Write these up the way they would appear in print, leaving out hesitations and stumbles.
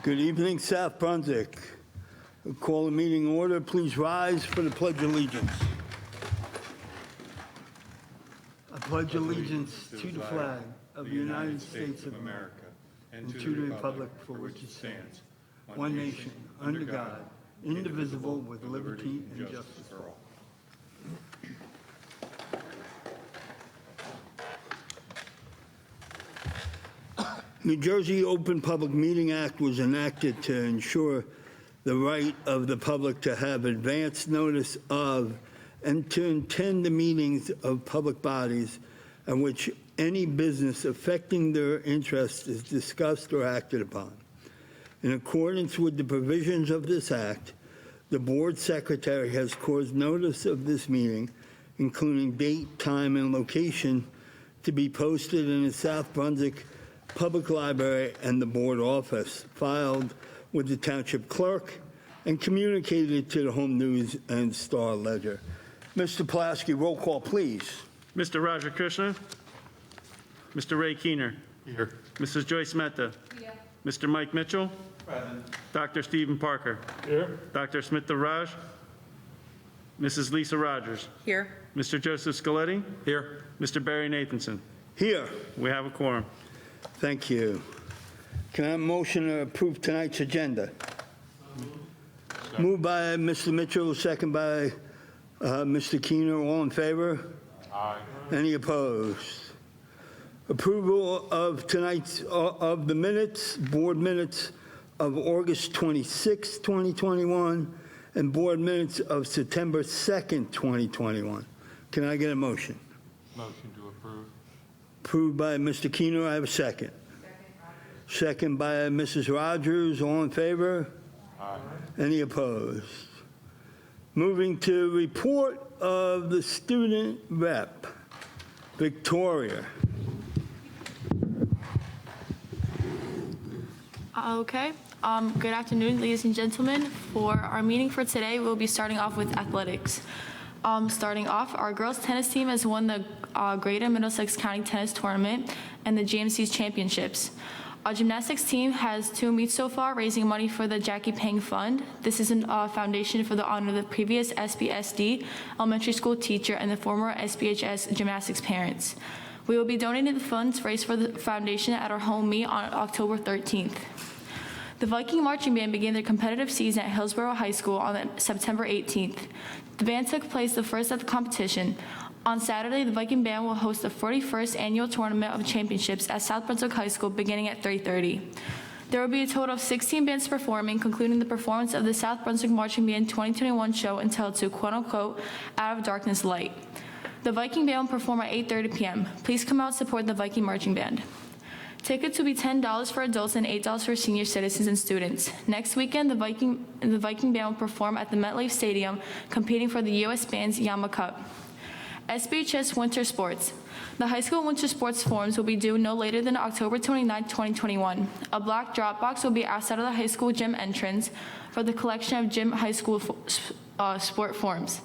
Good evening, South Brunswick. We'll call the meeting order. Please rise for the Pledge of Allegiance. I pledge allegiance to the flag of the United States of America and to the republic for which it stands, one nation, under God, indivisible, with liberty and justice for all. New Jersey Open Public Meeting Act was enacted to ensure the right of the public to have advance notice of and to attend the meetings of public bodies in which any business affecting their interests is discussed or acted upon. In accordance with the provisions of this act, the board secretary has caused notice of this meeting, including date, time, and location, to be posted in the South Brunswick Public Library and the board office, filed with the township clerk, and communicated to the Home News and Star Ledger. Mr. Pulaski, roll call, please. Mr. Roger Krishna. Mr. Ray Keener. Here. Mrs. Joyce Mehta. Here. Mr. Mike Mitchell. Present. Dr. Stephen Parker. Here. Dr. Smita Raj. Mrs. Lisa Rogers. Here. Mr. Joseph Scaletti. Here. Mr. Barry Nathanson. Here. We have a quorum. Thank you. Can I have a motion to approve tonight's agenda? Moved by Mr. Mitchell, second by Mr. Keener. All in favor? Aye. Any opposed? Approval of tonight's of the minutes, board minutes of August 26, 2021, and board minutes of September 2nd, 2021. Can I get a motion? Motion to approve. Approved by Mr. Keener. I have a second. Second by Mrs. Rogers. All in favor? Aye. Any opposed? Moving to report of the student rep, Victoria. Okay. Good afternoon, ladies and gentlemen. For our meeting for today, we'll be starting off with athletics. Starting off, our girls tennis team has won the Greater Middlesex County Tennis Tournament and the GMC's championships. Our gymnastics team has 2 meets so far, raising money for the Jackie Pang Fund. This is a foundation for the honor of the previous SBSD elementary school teacher and the former SBHS gymnastics parents. We will be donating the funds raised for the foundation at our home meet on October 13th. The Viking marching band began their competitive season at Hillsborough High School on September 18th. The band took place the first at the competition. On Saturday, the Viking band will host the 41st annual tournament of championships at South Brunswick High School beginning at 3:30. There will be a total of 16 bands performing, concluding the performance of the South Brunswick Marching Band 2021 show entitled to quote-unquote Out of Darkness Light. The Viking band will perform at 8:30 p.m. Please come out and support the Viking Marching Band. Tickets will be $10 for adults and $8 for senior citizens and students. Next weekend, the Viking band will perform at the MetLife Stadium, competing for the U.S. Band's Yama Cup. SBHS Winter Sports. The high school winter sports forms will be due no later than October 29, 2021. A black drop box will be outside of the high school gym entrance for the collection of gym high school sport forms.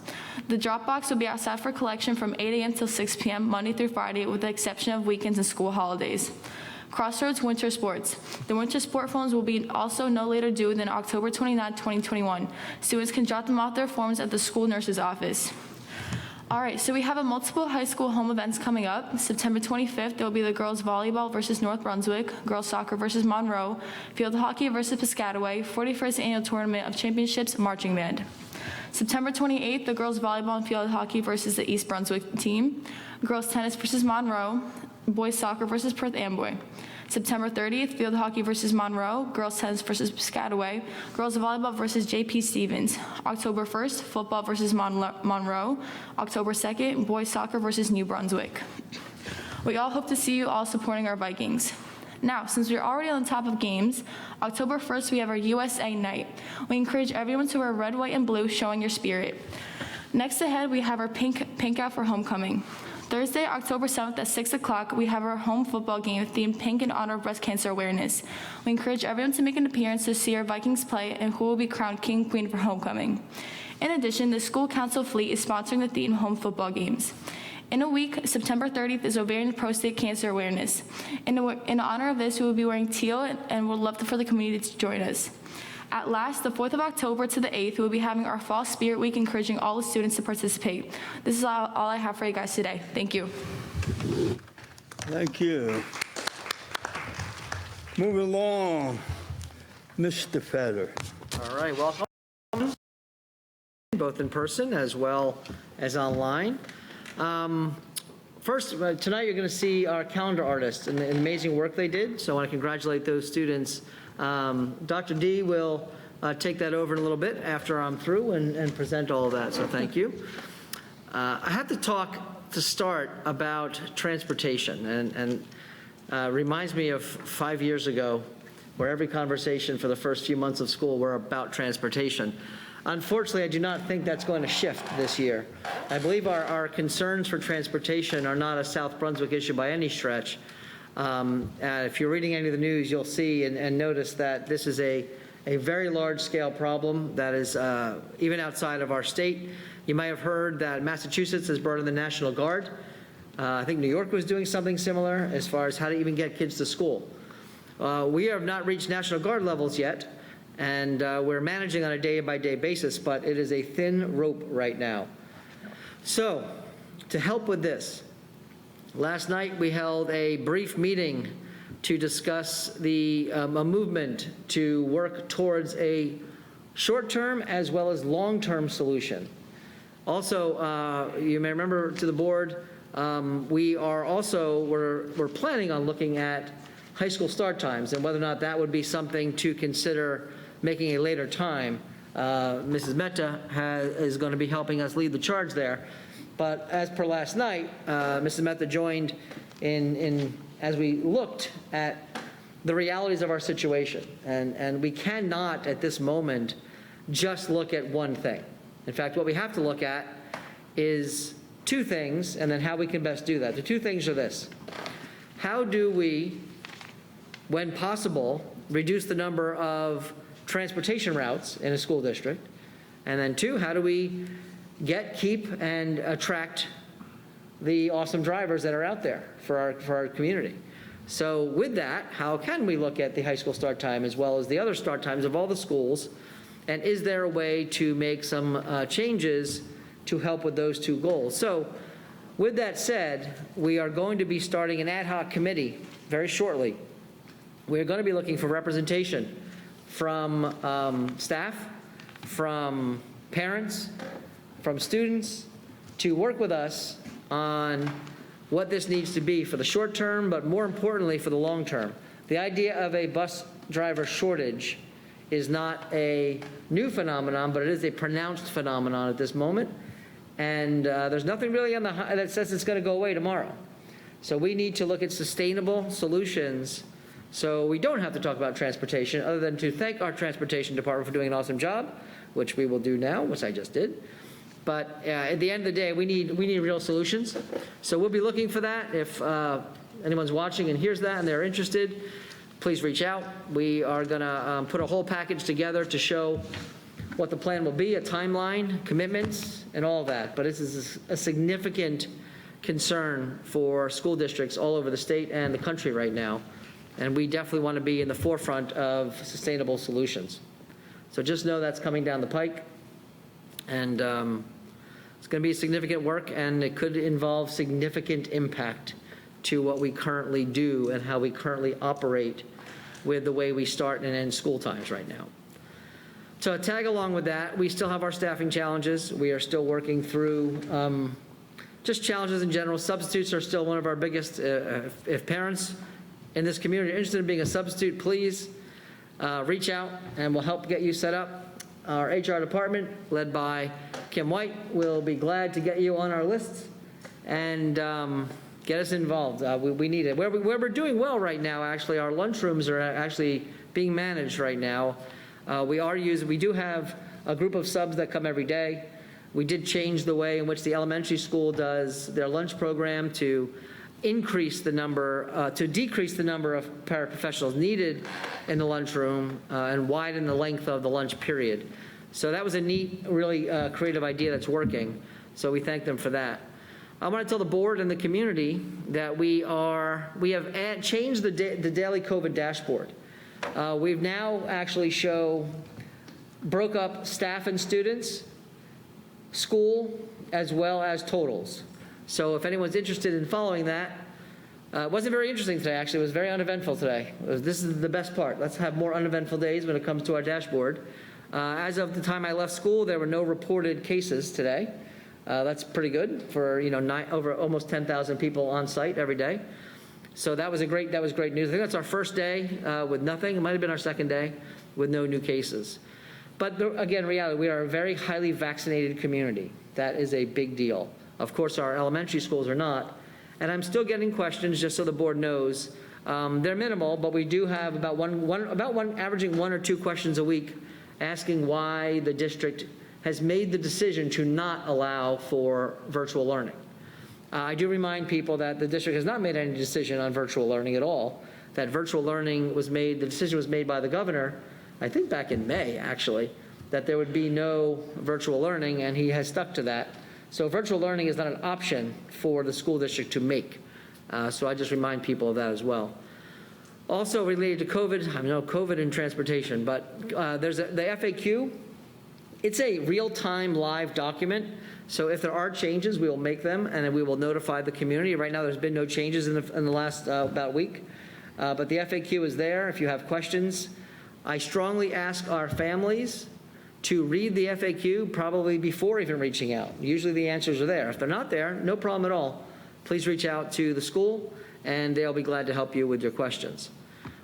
The drop box will be outside for collection from 8 a.m. till 6 p.m. Monday through Friday, with the exception of weekends and school holidays. Crossroads Winter Sports. The winter sport forms will be also no later due than October 29, 2021. Students can drop them off their forms at the school nurse's office. All right, so we have multiple high school home events coming up. September 25th, there will be the girls volleyball versus North Brunswick, girls soccer versus Monroe, field hockey versus Piscataway, 41st annual tournament of championships, marching band. September 28th, the girls volleyball and field hockey versus the East Brunswick team, girls tennis versus Monroe, boys soccer versus Perth Amboy. September 30th, field hockey versus Monroe, girls tennis versus Piscataway, girls volleyball versus J.P. Stevens. October 1st, football versus Monroe. October 2nd, boys soccer versus New Brunswick. We all hope to see you all supporting our Vikings. Now, since we're already on the top of games, October 1st, we have our USA night. We encourage everyone to wear red, white, and blue, showing your spirit. Next ahead, we have our pink out for homecoming. Thursday, October 7th at 6 o'clock, we have our home football game themed pink in honor of breast cancer awareness. We encourage everyone to make an appearance to see our Vikings play and who will be crowned king and queen for homecoming. In addition, the school council fleet is sponsoring the themed home football games. In a week, September 30th is Ovarian and Prostate Cancer Awareness. In honor of this, we will be wearing teal and would love for the community to join us. At last, the 4th of October to the 8th, we will be having our Fall Spirit Week, encouraging all the students to participate. This is all I have for you guys today. Thank you. Thank you. Move along, Mr. Fetter. All right, welcome, both in person as well as online. First, tonight you're going to see our calendar artists and the amazing work they did, so I want to congratulate those students. Dr. D will take that over in a little bit after I'm through and present all of that, so thank you. I have to talk to start about transportation, and reminds me of 5 years ago, where every conversation for the first few months of school were about transportation. Unfortunately, I do not think that's going to shift this year. I believe our concerns for transportation are not a South Brunswick issue by any stretch. If you're reading any of the news, you'll see and notice that this is a very large-scale problem that is even outside of our state. You might have heard that Massachusetts has brought in the National Guard. I think New York was doing something similar as far as how to even get kids to school. We have not reached National Guard levels yet, and we're managing on a day-by-day basis, but it is a thin rope right now. So, to help with this, last night we held a brief meeting to discuss a movement to work towards a short-term as well as long-term solution. Also, you may remember to the board, we're planning on looking at high school start times and whether or not that would be something to consider making a later time. Mrs. Mehta is going to be helping us lead the charge there. But as per last night, Mrs. Mehta joined in as we looked at the realities of our situation. And we cannot at this moment just look at one thing. In fact, what we have to look at is two things and then how we can best do that. The two things are this. How do we, when possible, reduce the number of transportation routes in a school district? And then two, how do we keep, and attract the awesome drivers that are out there for our community? So with that, how can we look at the high school start time as well as the other start times of all the schools? And is there a way to make some changes to help with those two goals? So with that said, we are going to be starting an ad hoc committee very shortly. We're going to be looking for representation from staff, from parents, from students, to work with us on what this needs to be for the short term, but more importantly for the long term. The idea of a bus driver shortage is not a new phenomenon, but it is a pronounced phenomenon at this moment. And there's nothing really on that says it's going to go away tomorrow. So we need to look at sustainable solutions so we don't have to talk about transportation, other than to thank our transportation department for doing an awesome job, which we will do now, which I just did. But at the end of the day, we need real solutions. So we'll be looking for that. If anyone's watching and hears that and they're interested, please reach out. We are going to put a whole package together to show what the plan will be, a timeline, commitments, and all of that. But this is a significant concern for school districts all over the state and the country right now. And we definitely want to be in the forefront of sustainable solutions. So just know that's coming down the pike. And it's going to be significant work, and it could involve significant impact to what we currently do and how we currently operate with the way we start and end school times right now. So tag along with that, we still have our staffing challenges. We are still working through just challenges in general. Substitutes are still one of our biggest. If parents in this community are interested in being a substitute, please reach out and we'll help get you set up. Our HR department, led by Kim White, will be glad to get you on our list and get us involved. We need it. Where we're doing well right now, actually, our lunchrooms are actually being managed right now. We do have a group of subs that come every day. We did change the way in which the elementary school does their lunch program to decrease the number of paraprofessionals needed in the lunchroom and widen the length of the lunch period. So that was a neat, really creative idea that's working. So we thank them for that. I want to tell the board and the community that we have changed the daily COVID dashboard. We've now actually broke up staff and students, school, as well as totals. So if anyone's interested in following that, it wasn't very interesting today, actually. It was very uneventful today. This is the best part. Let's have more uneventful days when it comes to our dashboard. As of the time I left school, there were no reported cases today. That's pretty good for, over almost 10,000 people on site every day. So that was great news. I think that's our first day with nothing. It might have been our second day with no new cases. But again, reality, we are a very highly vaccinated community. That is a big deal. Of course, our elementary schools are not. And I'm still getting questions, just so the board knows. They're minimal, but we do have averaging 1 or 2 questions a week asking why the district has made the decision to not allow for virtual learning. I do remind people that the district has not made any decision on virtual learning at all. That virtual learning the decision was made by the governor, I think back in May, actually, that there would be no virtual learning, and he has stuck to that. So virtual learning is not an option for the school district to make. So I just remind people of that as well. Also related to COVID, I know COVID and transportation, but there's the FAQ. It's a real-time live document, so if there are changes, we will make them, and then we will notify the community. Right now, there's been no changes in the last about week, but the FAQ is there if you have questions. I strongly ask our families to read the FAQ probably before even reaching out. Usually the answers are there. If they're not there, no problem at all. Please reach out to the school, and they'll be glad to help you with your questions.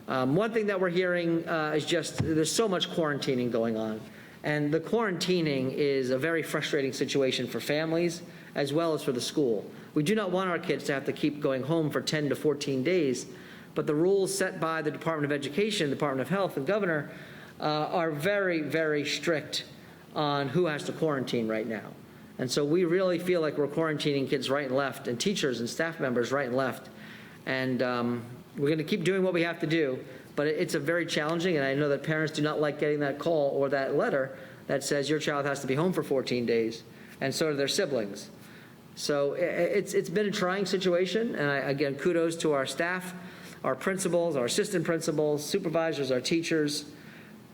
One thing that we're hearing is just there's so much quarantining going on. And the quarantining is a very frustrating situation for families as well as for the school. We do not want our kids to have to keep going home for 10 to 14 days, but the rules set by the Department of Education, Department of Health, and Governor are very, very strict on who has to quarantine right now. And so we really feel like we're quarantining kids right and left, and teachers and staff members right and left. And we're going to keep doing what we have to do. But it's a very challenging, and I know that parents do not like getting that call or that letter that says your child has to be home for 14 days, and so do their siblings. So it's been a trying situation, and again, kudos to our staff, our principals, our assistant principals, supervisors, our teachers,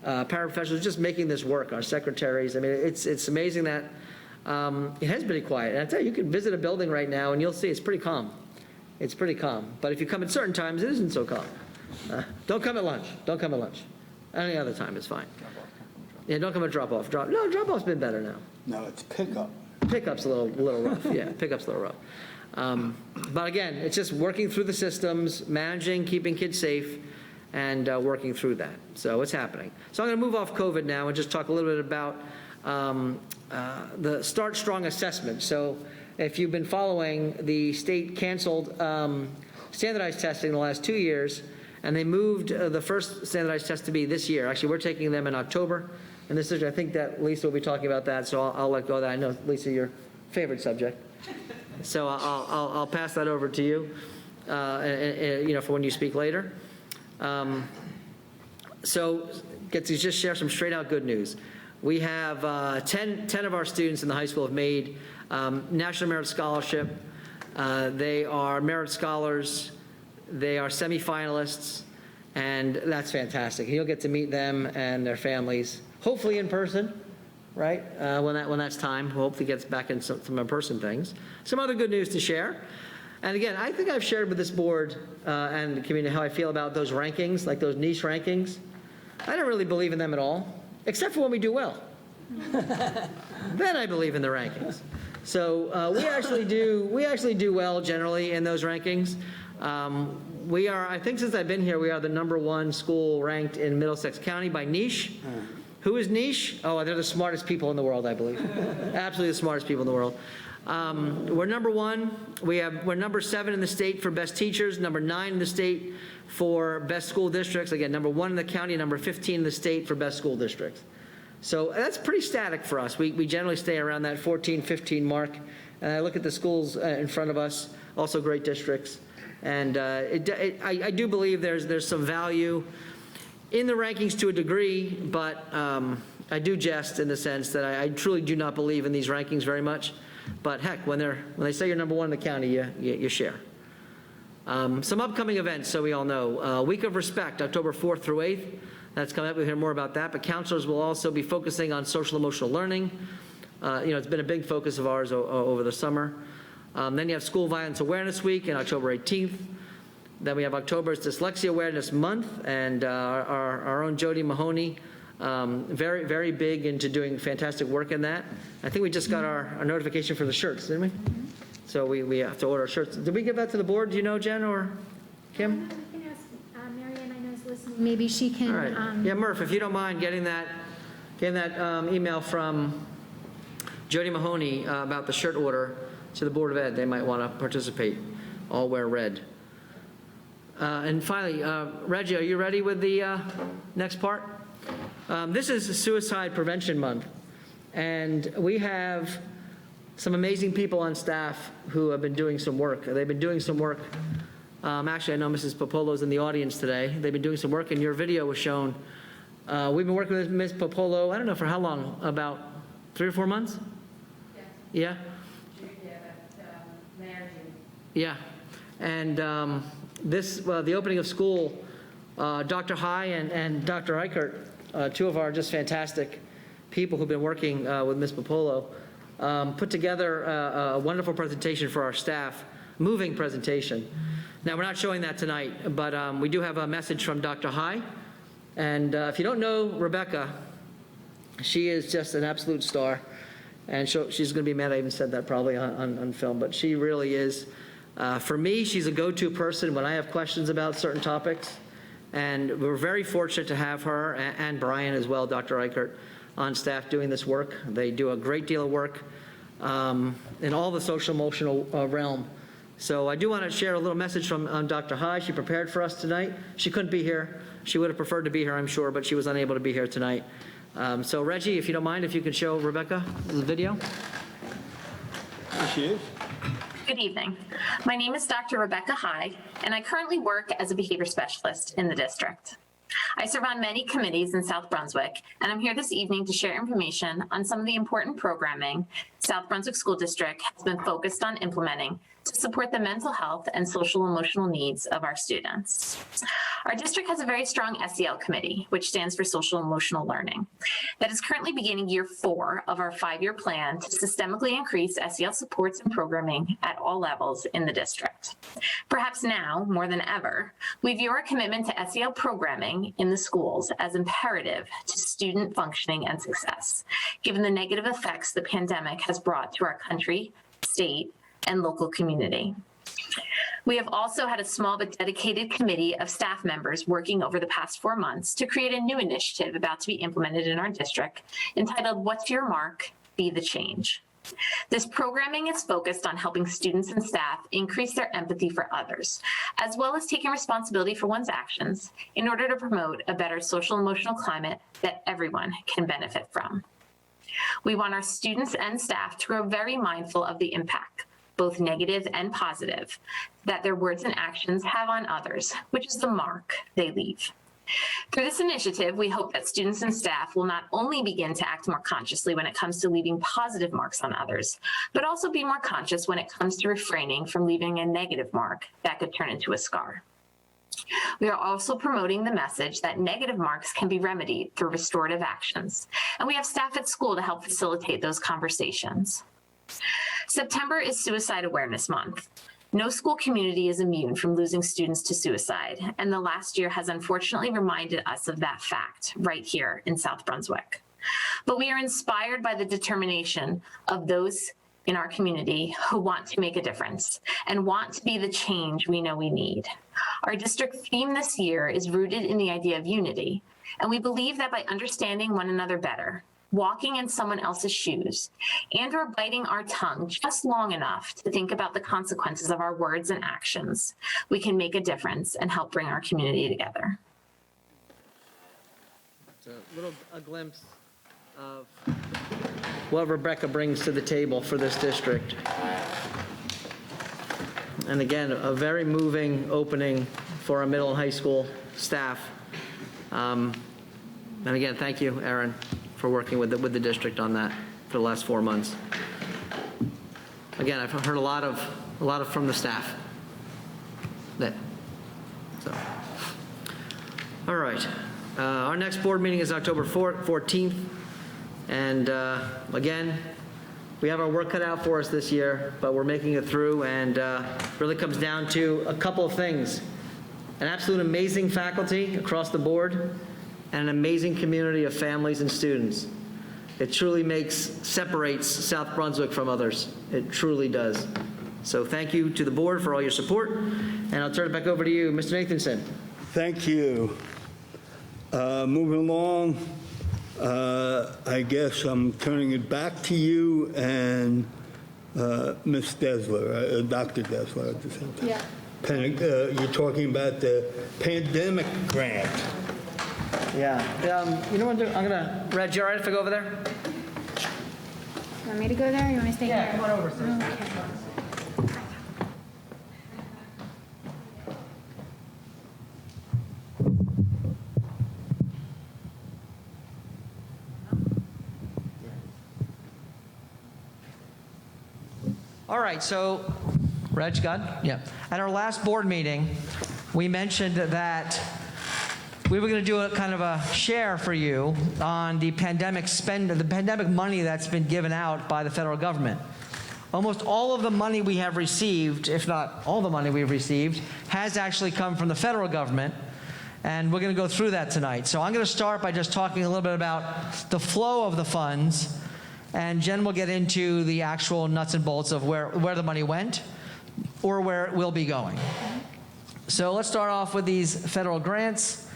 paraprofessionals, just making this work, our secretaries. I mean, it's amazing that it has been quiet. And I tell you, you can visit a building right now, and you'll see it's pretty calm. It's pretty calm. But if you come at certain times, it isn't so calm. Don't come at lunch. Don't come at lunch. Any other time is fine. Yeah, don't come at drop-off. Drop-off's been better now. No, it's pickup. Pickup's a little rough. Yeah, pickup's a little rough. But again, it's just working through the systems, managing, keeping kids safe, and working through that. So it's happening. So I'm going to move off COVID now and just talk a little bit about the Start Strong assessment. So if you've been following, the state canceled standardized testing the last 2 years, and they moved the first standardized test to be this year. Actually, we're taking them in October. And this is, I think that Lisa will be talking about that, so I'll let go of that. I know, Lisa, your favorite subject. So I'll pass that over to you, for when you speak later. So get to just share some straight out good news. We have 10 of our students in the high school have made National Merit Scholarship. They are merit scholars. They are semifinalists, and that's fantastic. You'll get to meet them and their families, hopefully in person, right? When that's time, hopefully gets back in some in-person things. Some other good news to share. And again, I think I've shared with this board and the community how I feel about those rankings, like those niche rankings. I don't really believe in them at all, except for when we do well. Then I believe in the rankings. So we actually do well generally in those rankings. We are, I think since I've been here, we are the #1 school ranked in Middlesex County by niche. Who is niche? Oh, they're the smartest people in the world, I believe. Absolutely the smartest people in the world. We're #1. We're #7 in the state for best teachers, #9 in the state for best school districts. Again, #1 in the county, #15 in the state for best school districts. So that's pretty static for us. We generally stay around that 14, 15 mark. And I look at the schools in front of us, also great districts. And I do believe there's some value in the rankings to a degree, but I do jest in the sense that I truly do not believe in these rankings very much. But heck, when they say you're number one in the county, you share. Some upcoming events, so we all know. Week of Respect, October 4th through 8th. That's coming up. We'll hear more about that. But counselors will also be focusing on social emotional learning. It's been a big focus of ours over the summer. Then you have School Violence Awareness Week on October 18th. Then we have October's Dyslexia Awareness Month, and our own Jody Mahoney, very, very big into doing fantastic work in that. I think we just got our notification for the shirts, didn't we? So we have to order shirts. Did we give that to the board? Do you know, Jen or Kim? We can ask Marianne, I know is listening. Maybe she can. All right. Yeah, Murph, if you don't mind getting that email from Jody Mahoney about the shirt order to the Board of Ed. They might want to participate. All wear red. And finally, Reggie, are you ready with the next part? This is Suicide Prevention Month, and we have some amazing people on staff who have been doing some work. They've been doing some work. Actually, I know Mrs. Popolo's in the audience today. They've been doing some work, and your video was shown. We've been working with Ms. Popolo, I don't know for how long, about 3 or 4 months? Yeah? Yeah. And the opening of school, Dr. High and Dr. Eichert, two of our just fantastic people who've been working with Ms. Popolo, put together a wonderful presentation for our staff, moving presentation. Now, we're not showing that tonight, but we do have a message from Dr. High. And if you don't know Rebecca, she is just an absolute star. And she's going to be mad I even said that probably on film, but she really is. For me, she's a go-to person when I have questions about certain topics. And we're very fortunate to have her and Brian as well, Dr. Eichert, on staff doing this work. They do a great deal of work in all the social emotional realm. So I do want to share a little message from Dr. High. She prepared for us tonight. She couldn't be here. She would have preferred to be here, I'm sure, but she was unable to be here tonight. So Reggie, if you don't mind, if you could show Rebecca the video. There she is. Good evening. My name is Dr. Rebecca High, and I currently work as a behavior specialist in the district. I serve on many committees in South Brunswick, and I'm here this evening to share information on some of the important programming South Brunswick School District has been focused on implementing to support the mental health and social emotional needs of our students. Our district has a very strong SEL committee, which stands for Social Emotional Learning, that is currently beginning year 4 of our 5-year plan to systemically increase SEL supports and programming at all levels in the district. Perhaps now, more than ever, we view our commitment to SEL programming in the schools as imperative to student functioning and success, given the negative effects the pandemic has brought to our country, state, and local community. We have also had a small but dedicated committee of staff members working over the past 4 months to create a new initiative about to be implemented in our district entitled What's Your Mark? Be the Change. This programming is focused on helping students and staff increase their empathy for others, as well as taking responsibility for one's actions in order to promote a better social emotional climate that everyone can benefit from. We want our students and staff to grow very mindful of the impact, both negative and positive, that their words and actions have on others, which is the mark they leave. Through this initiative, we hope that students and staff will not only begin to act more consciously when it comes to leaving positive marks on others, but also be more conscious when it comes to refraining from leaving a negative mark that could turn into a scar. We are also promoting the message that negative marks can be remedied through restorative actions, and we have staff at school to help facilitate those conversations. September is Suicide Awareness Month. No school community is immune from losing students to suicide, and the last year has unfortunately reminded us of that fact right here in South Brunswick. But we are inspired by the determination of those in our community who want to make a difference and want to be the change we know we need. Our district theme this year is rooted in the idea of unity, and we believe that by understanding one another better, walking in someone else's shoes, and or biting our tongue just long enough to think about the consequences of our words and actions, we can make a difference and help bring our community together. It's a glimpse of what Rebecca brings to the table for this district. And again, a very moving opening for our middle and high school staff. And again, thank you, Aaron, for working with the district on that for the last 4 months. again, I've heard a lot of from the staff. So, all right. Our next board meeting is October 14th. And again, we have our work cut out for us this year, but we're making it through, and really comes down to a couple of things. An absolute amazing faculty across the board, and an amazing community of families and students. It truly separates South Brunswick from others. It truly does. So thank you to the board for all your support, and I'll turn it back over to you, Mr. Nathanson. Thank you. Moving along, I guess I'm turning it back to you and Ms. Desler, Dr. Desler at the same time. Yeah. You're talking about the pandemic grant. Yeah. You know what I'm doing? I'm going to, Reg, you all right if I go over there? You want me to go there or you want me to stay here? Come on over, sir. Okay. All right, so, Reg, God? Yeah. At our last board meeting, we mentioned that we were going to do a kind of a share for you on the pandemic money that's been given out by the federal government. Almost all of the money we have received, if not all the money we've received, has actually come from the federal government, and we're going to go through that tonight. So I'm going to start by just talking a little bit about the flow of the funds, and Jen will get into the actual nuts and bolts of where the money went or where it will be going. So let's start off with these federal grants.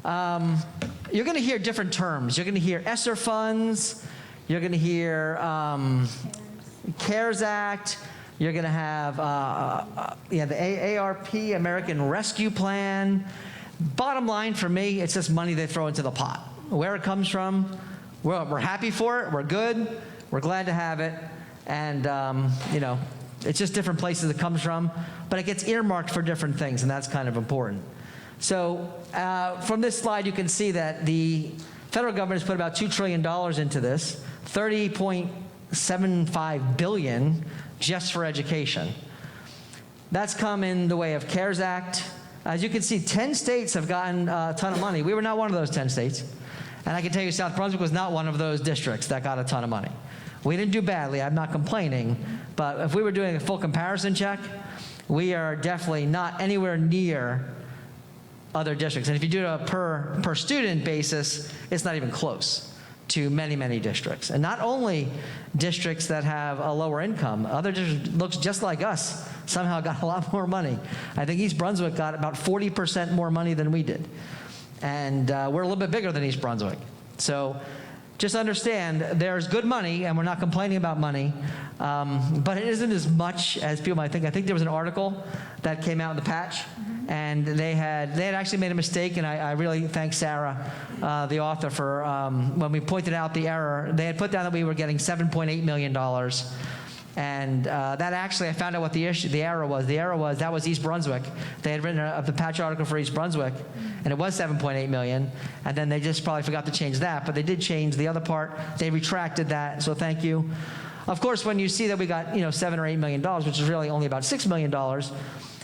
You're going to hear different terms. You're going to hear Esser funds. You're going to hear CARES Act. You're going to have the ARP, American Rescue Plan. Bottom line for me, it's just money they throw into the pot. Where it comes from, we're happy for it. We're good. We're glad to have it. And, it's just different places it comes from. But it gets earmarked for different things, and that's kind of important. So from this slide, you can see that the federal government has put about $2 trillion into this, $30.75 billion just for education. That's come in the way of CARES Act. As you can see, 10 states have gotten a ton of money. We were not one of those 10 states. And I can tell you South Brunswick was not one of those districts that got a ton of money. We didn't do badly. I'm not complaining. But if we were doing a full comparison check, we are definitely not anywhere near other districts. And if you do it a per student basis, it's not even close to many, many districts. And not only districts that have a lower income, other districts looks just like us somehow got a lot more money. I think East Brunswick got about 40% more money than we did. And we're a little bit bigger than East Brunswick. So just understand there's good money, and we're not complaining about money, but it isn't as much as people might think. I think there was an article that came out in the Patch, and they had actually made a mistake, and I really thank Sarah, the author, for when we pointed out the error. They had put down that we were getting $7.8 million. And that actually, I found out what the error was. The error was that was East Brunswick. They had written the Patch article for East Brunswick, and it was $7.8 million. And then they just probably forgot to change that, but they did change the other part. They retracted that, so thank you. Of course, when you see that we got $7 or $8 million, which is really only about $6 million,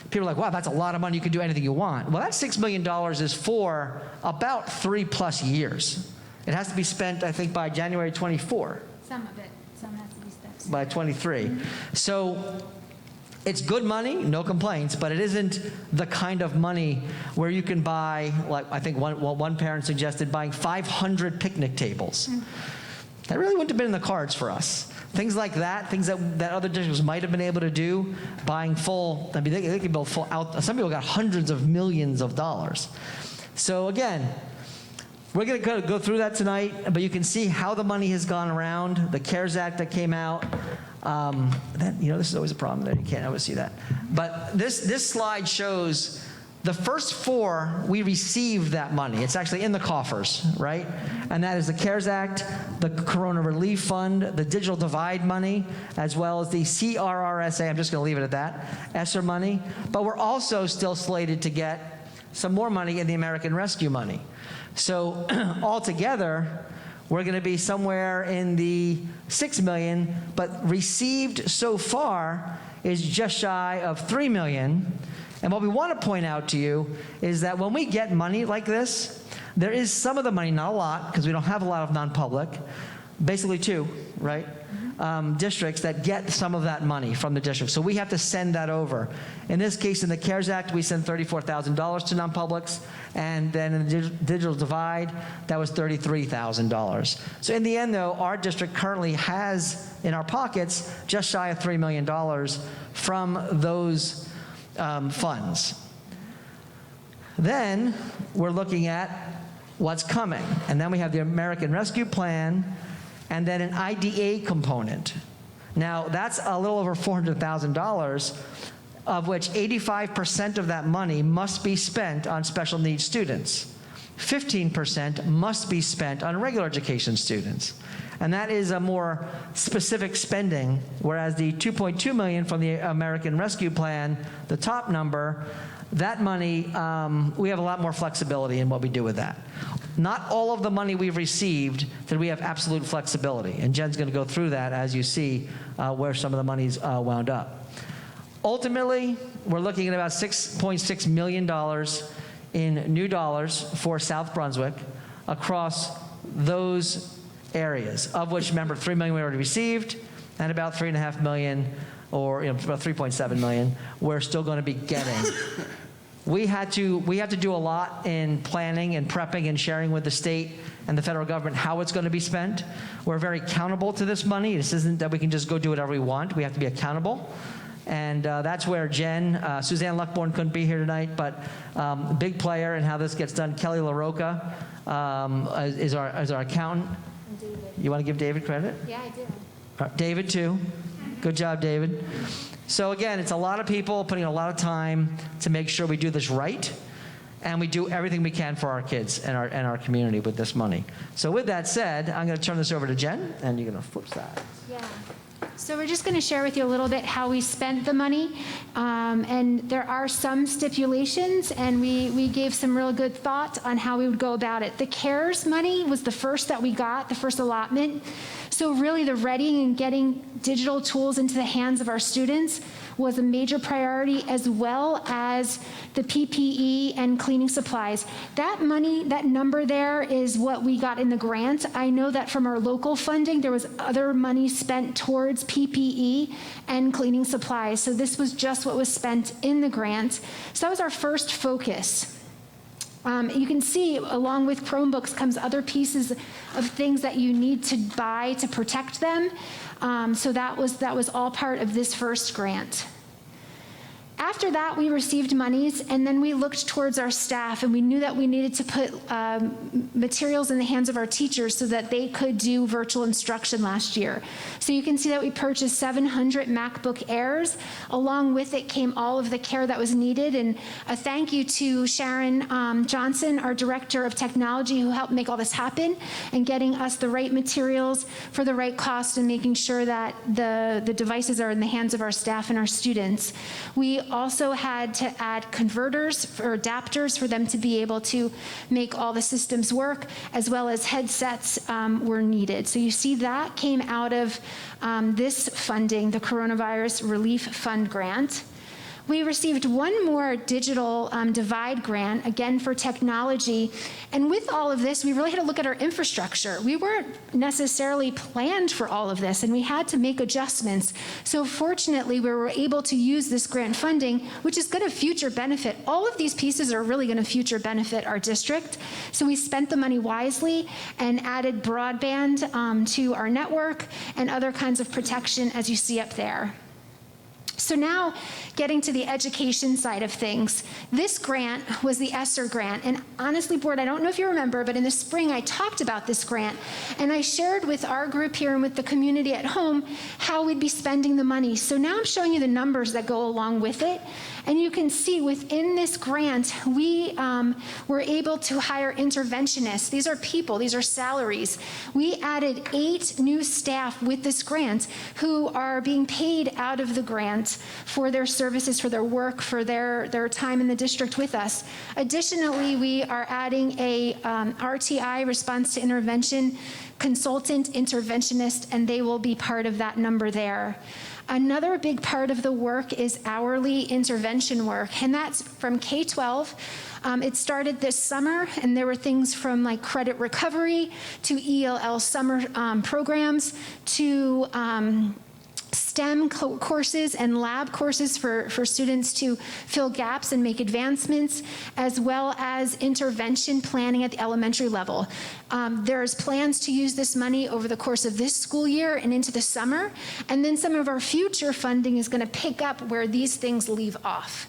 people are like, wow, that's a lot of money. You can do anything you want. Well, that $6 million is for about 3+ years. It has to be spent, I think, by January 24. Some of it. Some has to be spent. By 23. So it's good money, no complaints, but it isn't the kind of money where you can buy, like I think one parent suggested buying 500 picnic tables. That really wouldn't have been in the cards for us. Things like that, things that other districts might have been able to do, buying full, I mean, they could build full out. Some people got hundreds of millions of dollars. So again, we're going to go through that tonight, but you can see how the money has gone around, the CARES Act that came out. This is always a problem that you can't always see that. But this slide shows the first 4, we received that money. It's actually in the coffers, right? And that is the CARES Act, the Corona Relief Fund, the Digital Divide money, as well as the CRRSA, I'm just going to leave it at that, Esser money. But we're also still slated to get some more money in the American Rescue money. So altogether, we're going to be somewhere in the 6 million, but received so far is just shy of 3 million. And what we want to point out to you is that when we get money like this, there is some of the money, not a lot, because we don't have a lot of non-public, basically 2, right? Districts that get some of that money from the district. So we have to send that over. In this case, in the CARES Act, we send $34,000 to non-publics, and then in the digital divide, that was $33,000. So in the end, though, our district currently has in our pockets just shy of $3 million from those funds. Then we're looking at what's coming, and then we have the American Rescue Plan, and then an IDA component. Now, that's a little over $400,000, of which 85% of that money must be spent on special needs students. 15% must be spent on regular education students. And that is a more specific spending, whereas the $2.2 million from the American Rescue Plan, the top number, that money, we have a lot more flexibility in what we do with that. Not all of the money we've received that we have absolute flexibility, and Jen's going to go through that as you see where some of the money's wound up. Ultimately, we're looking at about $6.6 million in new dollars for South Brunswick across those areas, of which, remember, $3 million we already received, and about $3.5 million, or about $3.7 million, we're still going to be getting. We have to do a lot in planning and prepping and sharing with the state and the federal government how it's going to be spent. We're very accountable to this money. This isn't that we can just go do whatever we want. We have to be accountable. And that's where Jen, Suzanne Luckborn couldn't be here tonight, but big player in how this gets done. Kelly LaRocca is our accountant. David. You want to give David credit? Yeah, I do. David, too. Good job, David. So again, it's a lot of people putting a lot of time to make sure we do this right, and we do everything we can for our kids and our community with this money. So with that said, I'm going to turn this over to Jen, and you're going to flip that. Yeah. So we're just going to share with you a little bit how we spent the money, and there are some stipulations, and we gave some real good thought on how we would go about it. The CARES money was the first that we got, the first allotment. So really the readying and getting digital tools into the hands of our students was a major priority, as well as the PPE and cleaning supplies. That money, that number there is what we got in the grant. I know that from our local funding, there was other money spent towards PPE and cleaning supplies. So this was just what was spent in the grant. So that was our first focus. You can see, along with Chromebooks comes other pieces of things that you need to buy to protect them. So that was all part of this first grant. After that, we received monies, and then we looked towards our staff, and we knew that we needed to put materials in the hands of our teachers so that they could do virtual instruction last year. So you can see that we purchased 700 MacBook Airs. Along with it came all of the care that was needed, and a thank you to Sharon Johnson, our Director of Technology, who helped make all this happen and getting us the right materials for the right cost and making sure that the devices are in the hands of our staff and our students. We also had to add converters or adapters for them to be able to make all the systems work, as well as headsets were needed. So you see that came out of this funding, the Coronavirus Relief Fund grant. We received one more digital divide grant, again for technology. And with all of this, we really had to look at our infrastructure. We weren't necessarily planned for all of this, and we had to make adjustments. So fortunately, we were able to use this grant funding, which is going to future benefit. All of these pieces are really going to future benefit our district. So we spent the money wisely and added broadband to our network and other kinds of protection, as you see up there. So now, getting to the education side of things, this grant was the Esser Grant. And honestly, board, I don't know if you remember, but in the spring I talked about this grant, and I shared with our group here and with the community at home how we'd be spending the money. So now I'm showing you the numbers that go along with it. And you can see within this grant, we were able to hire interventionists. These are people, these are salaries. We added 8 new staff with this grant who are being paid out of the grant for their services, for their work, for their time in the district with us. Additionally, we are adding a RTI, response to intervention, consultant interventionist, and they will be part of that number there. Another big part of the work is hourly intervention work, and that's from K-12. It started this summer, and there were things from like credit recovery to ELL summer programs to STEM courses and lab courses for students to fill gaps and make advancements, as well as intervention planning at the elementary level. There's plans to use this money over the course of this school year and into the summer, and then some of our future funding is going to pick up where these things leave off.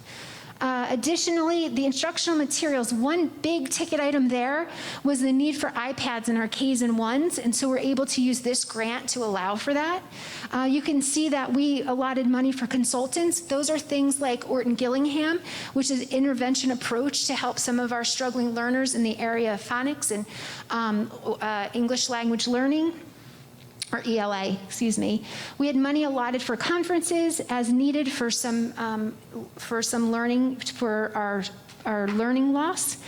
Additionally, the instructional materials, one big ticket item there was the need for iPads in our Ks and 1s, and so we're able to use this grant to allow for that. You can see that we allotted money for consultants. Those are things like Orton Gillingham, which is an intervention approach to help some of our struggling learners in the area of phonics and English language learning. Or ELA, excuse me. We had money allotted for conferences as needed for some learning, for our learning loss.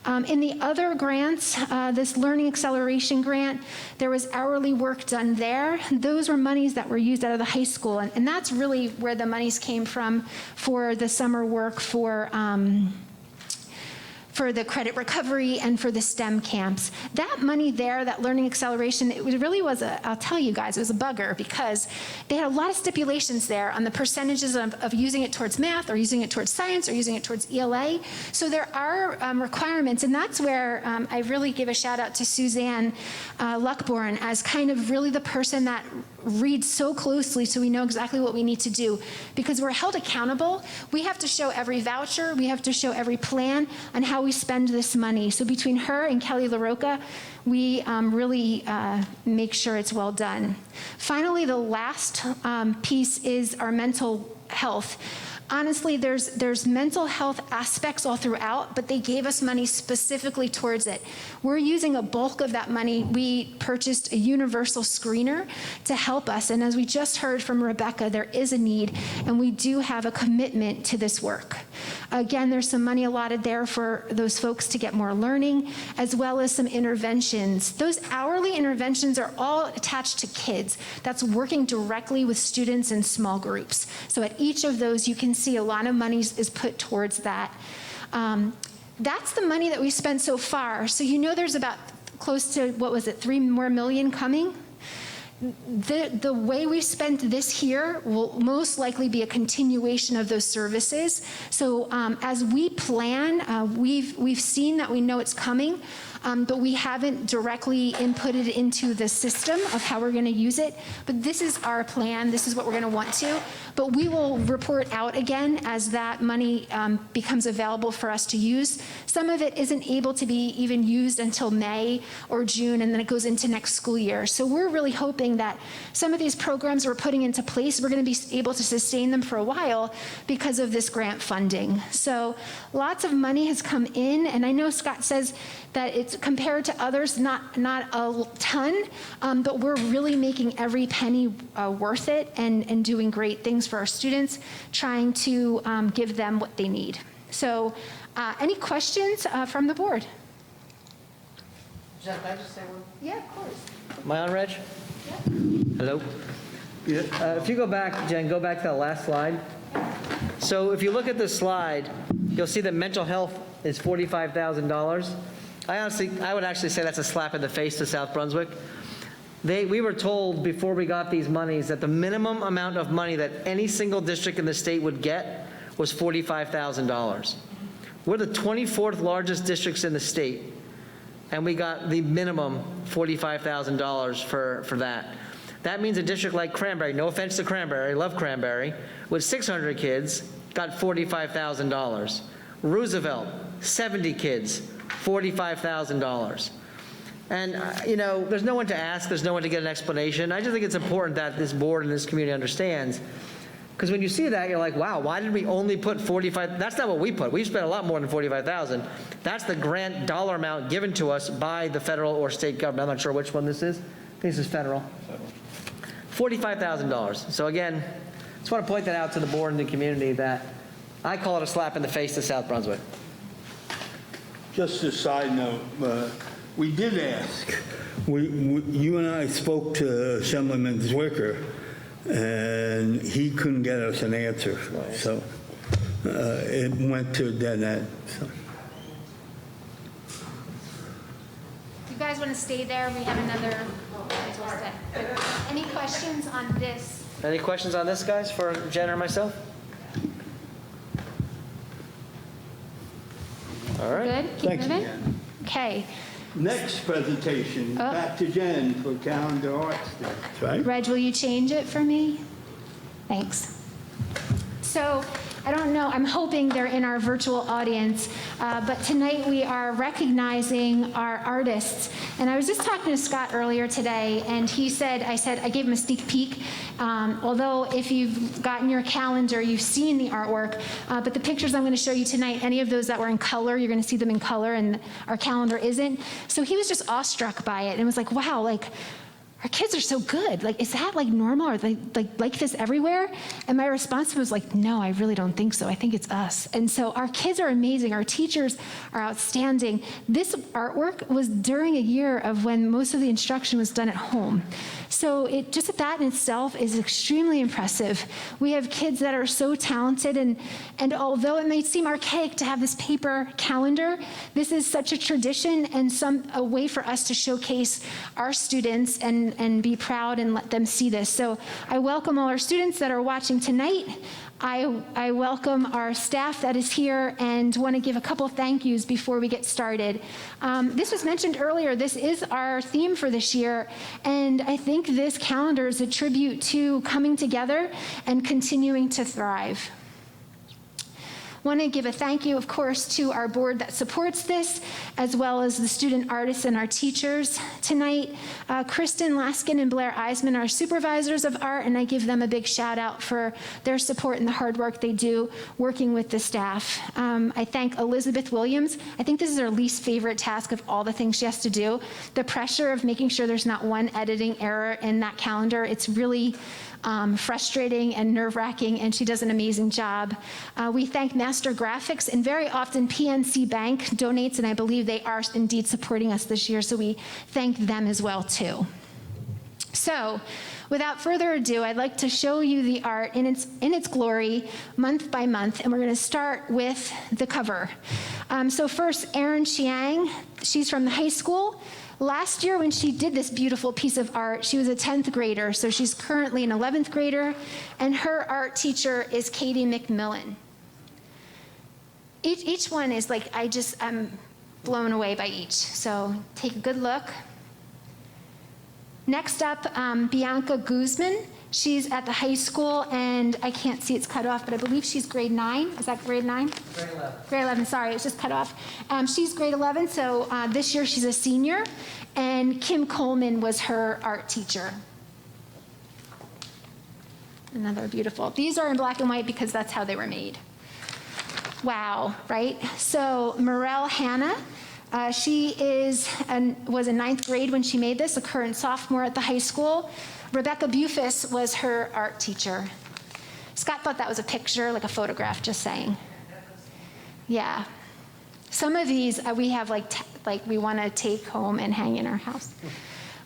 In the other grants, this Learning Acceleration Grant, there was hourly work done there. Those were monies that were used out of the high school, and that's really where the monies came from for the summer work for the credit recovery and for the STEM camps. That money there, that learning acceleration, it really was I'll tell you guys, it was a bugger because they had a lot of stipulations there on the percentages of using it towards math or using it towards science or using it towards ELA. So there are requirements, and that's where I really give a shout out to Suzanne Luckborn as kind of really the person that reads so closely so we know exactly what we need to do. Because we're held accountable, we have to show every voucher, we have to show every plan on how we spend this money. So between her and Kelly LaRocca, we really make sure it's well done. Finally, the last piece is our mental health. Honestly, there's mental health aspects all throughout, but they gave us money specifically towards it. We're using a bulk of that money. We purchased a universal screener to help us, and as we just heard from Rebecca, there is a need, and we do have a commitment to this work. Again, there's some money allotted there for those folks to get more learning, as well as some interventions. Those hourly interventions are all attached to kids. That's working directly with students in small groups. So at each of those, you can see a lot of money is put towards that. That's the money that we spent so far. So you know there's about close to, what was it, $3 million more coming? The way we spent this year will most likely be a continuation of those services. So as we plan, we've seen that we know it's coming, but we haven't directly inputted into the system of how we're going to use it. But this is our plan. This is what we're going to want to. But we will report out again as that money becomes available for us to use. Some of it isn't able to be even used until May or June, and then it goes into next school year. So we're really hoping that some of these programs we're putting into place, we're going to be able to sustain them for a while because of this grant funding. So lots of money has come in, and I know Scott says that it's compared to others, not a ton, but we're really making every penny worth it and doing great things for our students, trying to give them what they need. So any questions from the board? Jeff, can I just say one? Yeah, of course. Am I on, Reg? Hello? If you go back, Jen, go back to the last slide. So if you look at this slide, you'll see that mental health is $45,000. I would actually say that's a slap in the face to South Brunswick. We were told before we got these monies that the minimum amount of money that any single district in the state would get was $45,000. We're the 24th largest districts in the state, and we got the minimum $45,000 for that. That means a district like Cranberry, no offense to Cranberry, I love Cranberry, with 600 kids, got $45,000. Roosevelt, 70 kids, $45,000. And, there's no one to ask, there's no one to get an explanation. I just think it's important that this board and this community understands, Because when you see that, you're like, wow, why did we only put 45? That's not what we put. We spent a lot more than 45,000. That's the grant dollar amount given to us by the federal or state government. I'm not sure which one this is. I think this is federal. $45,000. So again, just want to point that out to the board and the community that I call it a slap in the face to South Brunswick. Just a side note, we did ask. You and I spoke to Assemblyman Zwicker, and he couldn't get us an answer. So it went to a dead end. So. You guys want to stay there? We have another. Any questions on this? Any questions on this, guys, for Jen or myself? All right. Good? Keep Thanks, moving? Jen. Okay. Next presentation, back to Jen for Calendar Arts Day, right? Reg, will you change it for me? Thanks. So, I don't know, I'm hoping they're in our virtual audience, but tonight we are recognizing our artists. And I was just talking to Scott earlier today, and he said, I gave him a sneak peek, although if you've gotten your calendar, you've seen the artwork, but the pictures I'm going to show you tonight, any of those that were in color, you're going to see them in color, and our calendar isn't. So he was just awestruck by it, and was like, wow, like, our kids are so good. Like, is that like normal? Are they like this everywhere? And my response was like, no, I really don't think so. I think it's us. And so our kids are amazing. Our teachers are outstanding. This artwork was during a year of when most of the instruction was done at home. So just that in itself is extremely impressive. We have kids that are so talented, and although it may seem archaic to have this paper calendar, this is such a tradition and a way for us to showcase our students and be proud and let them see this. So I welcome all our students that are watching tonight. I welcome our staff that is here and want to give a couple of thank yous before we get started. This was mentioned earlier. This is our theme for this year, and I think this calendar is a tribute to coming together and continuing to thrive. Want to give a thank you, of course, to our board that supports this, as well as the student artists and our teachers tonight. Kristen Laskin and Blair Eisman are supervisors of art, and I give them a big shout out for their support and the hard work they do working with the staff. I thank Elizabeth Williams. I think this is her least favorite task of all the things she has to do. The pressure of making sure there's not one editing error in that calendar. It's really frustrating and nerve-wracking, and she does an amazing job. We thank Master Graphics, and very often PNC Bank donates, and I believe they are indeed supporting us this year, so we thank them as well too. So, without further ado, I'd like to show you the art in its glory, month by month, and we're going to start with the cover. So first, Erin Chiang, she's from the high school. Last year when she did this beautiful piece of art, she was a 10th grader, so she's currently an 11th grader, and her art teacher is Katie McMillan. Each one is like, I'm blown away by each, so take a good look. Next up, Bianca Guzman. She's at the high school, and I can't see it's cut off, but I believe she's grade 9. Is that grade 9? Grade 11. Grade 11, sorry, it's just cut off. She's grade 11, so this year she's a senior, and Kim Coleman was her art teacher. Another beautiful. These are in black and white because that's how they were made. Wow, right? So Morel Hannah. She was in 9th grade when she made this, a current sophomore at the high school. Rebecca Bufus was her art teacher. Scott thought that was a picture, like a photograph, just saying. Yeah. Some of these we have like we want to take home and hang in our house.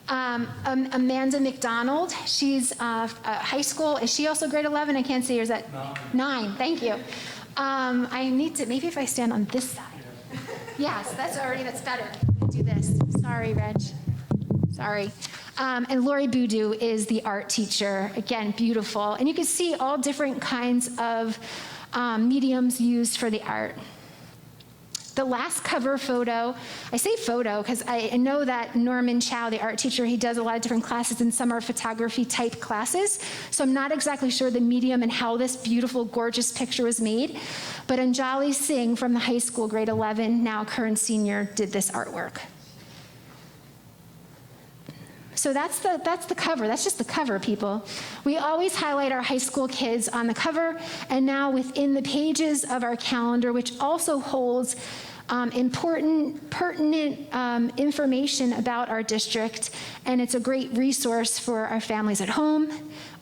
Amanda McDonald, she's high school. Is she also grade 11? I can't see, or is that 9? Thank you. I need to, maybe if I stand on this side. Yes, that's better. Do this. Sorry, Reg. Sorry. And Lori Boudou is the art teacher. Again, beautiful. And you can see all different kinds of mediums used for the art. The last cover photo, I say photo because I know that Norman Chow, the art teacher, he does a lot of different classes, and some are photography type classes. So I'm not exactly sure the medium and how this beautiful, gorgeous picture was made. But Anjali Singh from the high school, grade 11, now current senior, did this artwork. So that's the cover. That's just the cover, people. We always highlight our high school kids on the cover, and now within the pages of our calendar, which also holds important, pertinent information about our district, and it's a great resource for our families at home.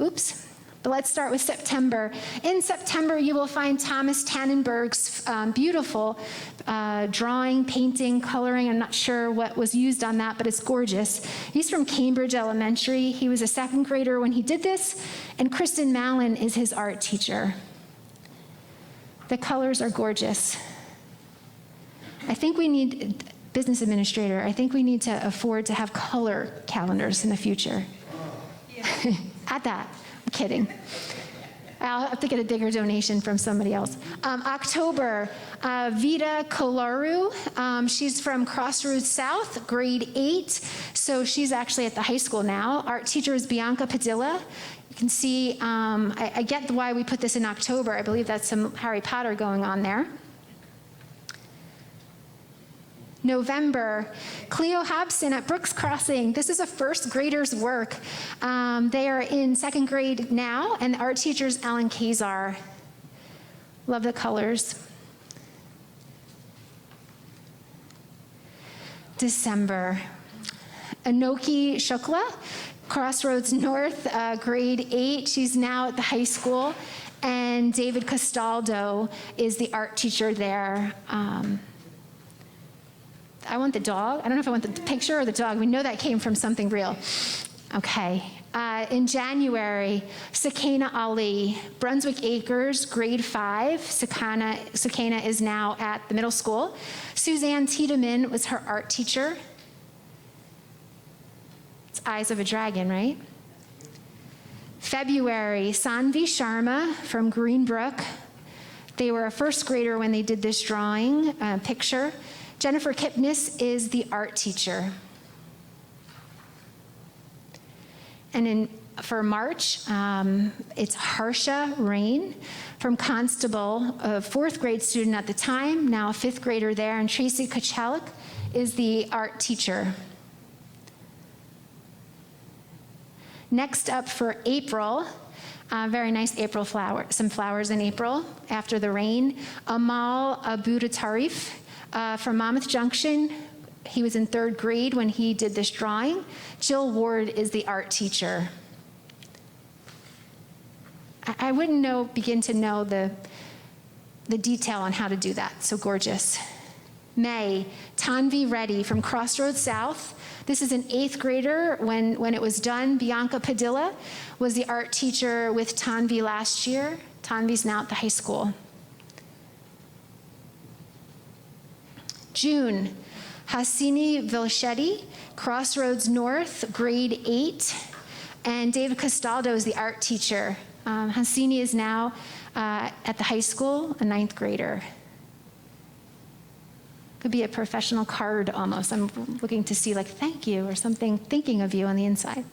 Oops. But let's start with September. In September, you will find Thomas Tannenberg's beautiful drawing, painting, coloring. I'm not sure what was used on that, but it's gorgeous. He's from Cambridge Elementary. He was a second grader when he did this, and Kristen Mallon is his art teacher. The colors are gorgeous. I think we need, business administrator, I think we need to afford to have color calendars in the future. Yeah. Add that. I'm kidding. I'll have to get a bigger donation from somebody else. October, Vita Kolaru. She's from Crossroads South, grade 8. So she's actually at the high school now. Art teacher is Bianca Padilla. You can see, I get why we put this in October. I believe that's some Harry Potter going on there. November, Cleo Hobson at Brooks Crossing. This is a first grader's work. They are in second grade now, and the art teacher is Alan Kazar. Love the colors. December, Anoki Shukla, Crossroads North, grade 8. She's now at the high school. And David Castaldo is the art teacher there. I want the dog. I don't know if I want the picture or the dog. We know that came from something real. Okay. In January, Sakina Ali, Brunswick Acres, grade 5. Sakina is now at the middle school. Suzanne Tiedemann was her art teacher. It's Eyes of a Dragon, right? February, Sanvi Sharma from Greenbrook. They were a first grader when they did this drawing picture. Jennifer Kipnis is the art teacher. And for March, it's Harsha Rain from Constable, a 4th grade student at the time, now a 5th grader there, and Tracy Kachalik is the art teacher. Next up for April, very nice April flower, some flowers in April after the rain. Amal Abudatarif from Monmouth Junction. He was in 3rd grade when he did this drawing. Jill Ward is the art teacher. I wouldn't begin to know the detail on how to do that, so gorgeous. May, Tanvi Reddy from Crossroads South. This is an 8th grader. When it was done, Bianca Padilla was the art teacher with Tanvi last year. Tanvi's now at the high school. June, Hasini Vilchetti, Crossroads North, grade 8. And David Castaldo is the art teacher. Hasini is now at the high school, a 9th grader. Could be a professional card almost. I'm looking to see like thank you or something, thinking of you on the inside.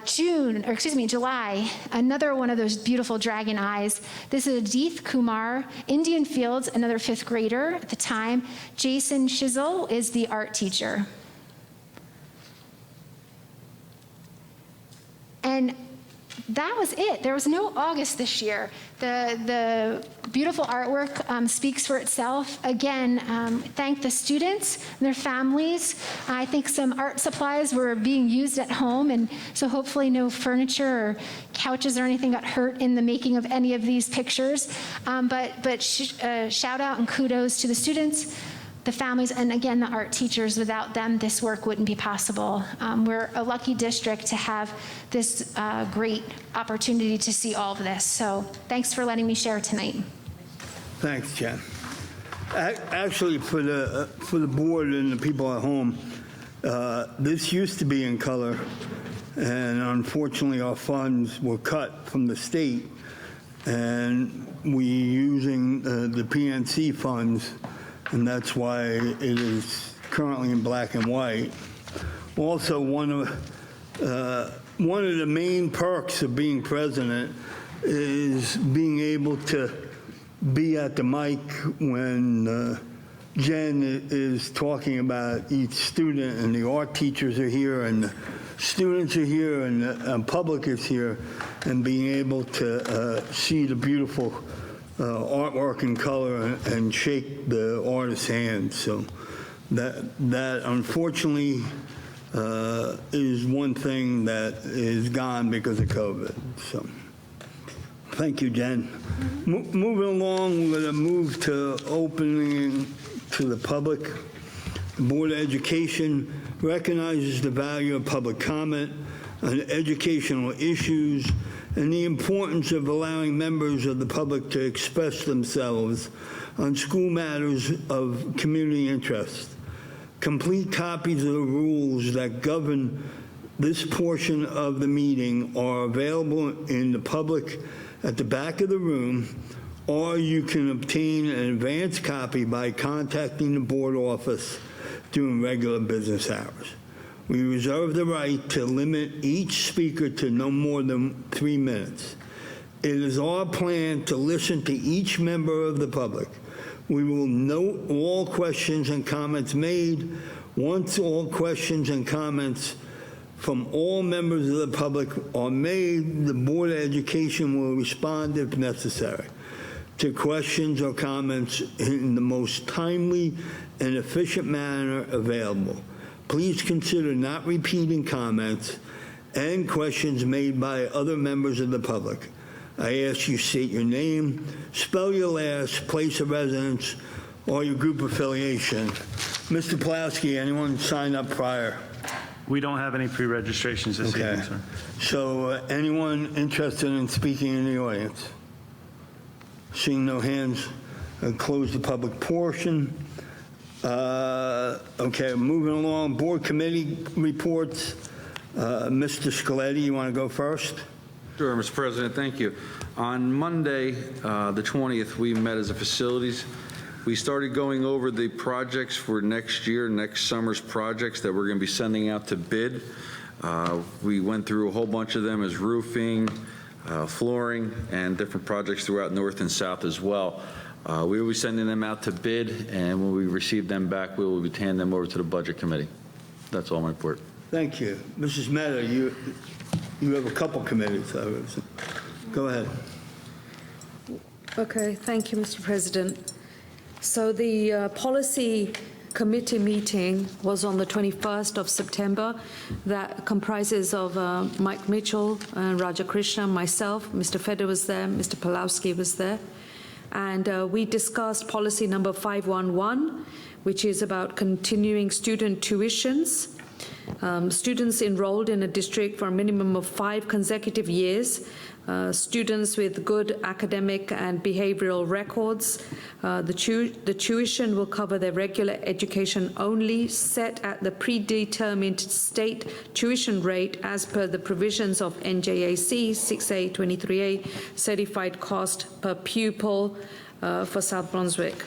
July, another one of those beautiful dragon eyes. This is Adith Kumar, Indian Fields, another 5th grader at the time. Jason Shizzle is the art teacher. And that was it. There was no August this year. The beautiful artwork speaks for itself. Again, thank the students and their families. I think some art supplies were being used at home, and so hopefully no furniture or couches or anything got hurt in the making of any of these pictures. But shout out and kudos to the students, the families, and again, the art teachers. Without them, this work wouldn't be possible. We're a lucky district to have this great opportunity to see all of this. So thanks for letting me share tonight. Thanks, Jen. Actually, for the board and the people at home, this used to be in color, and unfortunately our funds were cut from the state, and we're using the PNC funds, and that's why it is currently in black and white. Also, one of the main perks of being president is being able to be at the mic when Jen is talking about each student, and the art teachers are here, and the students are here, and the public is here, and being able to see the beautiful artwork in color and shake the artist's hand. So that unfortunately is one thing that is gone because of COVID. So thank you, Jen. Moving along, we're going to move to opening to the public. The Board of Education recognizes the value of public comment on educational issues and the importance of allowing members of the public to express themselves on school matters of community interest. Complete copies of the rules that govern this portion of the meeting are available in the public at the back of the room, or you can obtain an advance copy by contacting the board office during regular business hours. We reserve the right to limit each speaker to no more than 3 minutes. It is our plan to listen to each member of the public. We will note all questions and comments made. Once all questions and comments from all members of the public are made, the Board of Education will respond if necessary to questions or comments in the most timely and efficient manner available. Please consider not repeating comments and questions made by other members of the public. I ask you state your name, spell your last place of residence, or your group affiliation. Mr. Pulaski, anyone sign up prior? We don't have any pre-registrations this evening, sir. So anyone interested in speaking in the audience? Seeing no hands, close the public portion. Okay, moving along, board committee reports. Mr. Scaletti, you want to go first? Sure, Mr. President, thank you. On Monday, the 20th, we met as a facilities. We started going over the projects for next year, next summer's projects that we're going to be sending out to bid. We went through a whole bunch of them as roofing, flooring, and different projects throughout North and South as well. We will be sending them out to bid, and when we receive them back, we will be handing them over to the Budget Committee. That's all my report. Thank you. Mrs. Mehta, you have a couple committees. Go ahead. Okay, thank you, Mr. President. So the policy committee meeting was on the 21st of September. That comprises of Mike Mitchell, Raja Krishna, myself, Mr. Feder was there, Mr. Pulowski was there. And we discussed policy number 511, which is about continuing student tuitions. Students enrolled in a district for a minimum of 5 consecutive years, students with good academic and behavioral records. The tuition will cover their regular education only, set at the predetermined state tuition rate as per the provisions of NJAC 6A23A, certified cost per pupil for South Brunswick.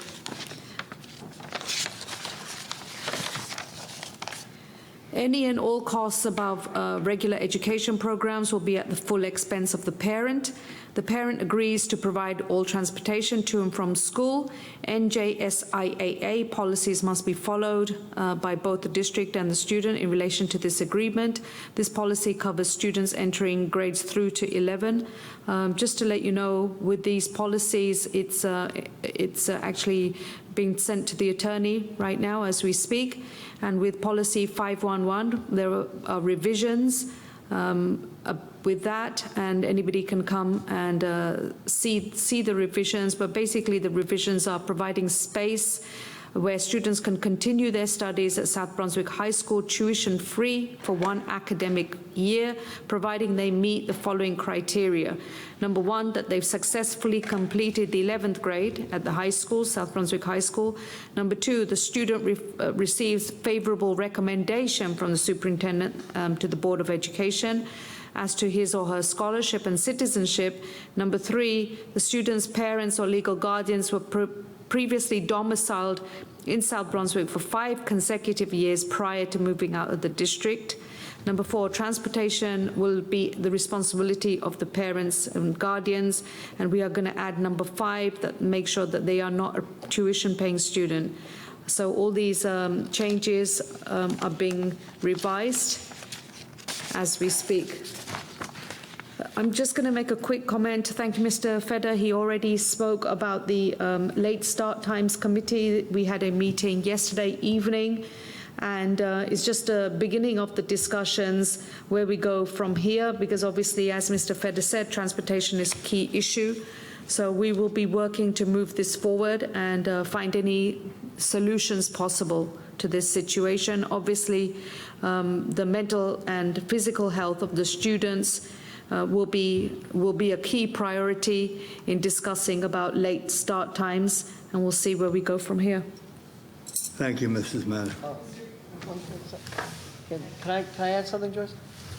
Any and all costs above regular education programs will be at the full expense of the parent. The parent agrees to provide all transportation to and from school. NJSIAA policies must be followed by both the district and the student in relation to this agreement. This policy covers students entering grades through to 11. Just to let you know, with these policies, it's actually being sent to the attorney right now as we speak. And with policy 511, there are revisions with that, and anybody can come and see the revisions. But basically, the revisions are providing space where students can continue their studies at South Brunswick High School tuition-free for 1 academic year, providing they meet the following criteria. Number 1, that they've successfully completed the 11th grade at the high school, South Brunswick High School. Number 2, the student receives favorable recommendation from the superintendent to the Board of Education as to his or her scholarship and citizenship. Number 3, the student's parents or legal guardians were previously domiciled in South Brunswick for 5 consecutive years prior to moving out of the district. Number 4, transportation will be the responsibility of the parents and guardians, and we are going to add number 5, that make sure that they are not a tuition-paying student. So all these changes are being revised as we speak. I'm just going to make a quick comment. Thank you, Mr. Feder. He already spoke about the late start times committee. We had a meeting yesterday evening, and it's just a beginning of the discussions where we go from here, because obviously, as Mr. Feder said, transportation is a key issue. So we will be working to move this forward and find any solutions possible to this situation. Obviously, the mental and physical health of the students will be a key priority in discussing about late start times, and we'll see where we go from here. Thank you, Mrs. Matter. Can I add something, Joyce?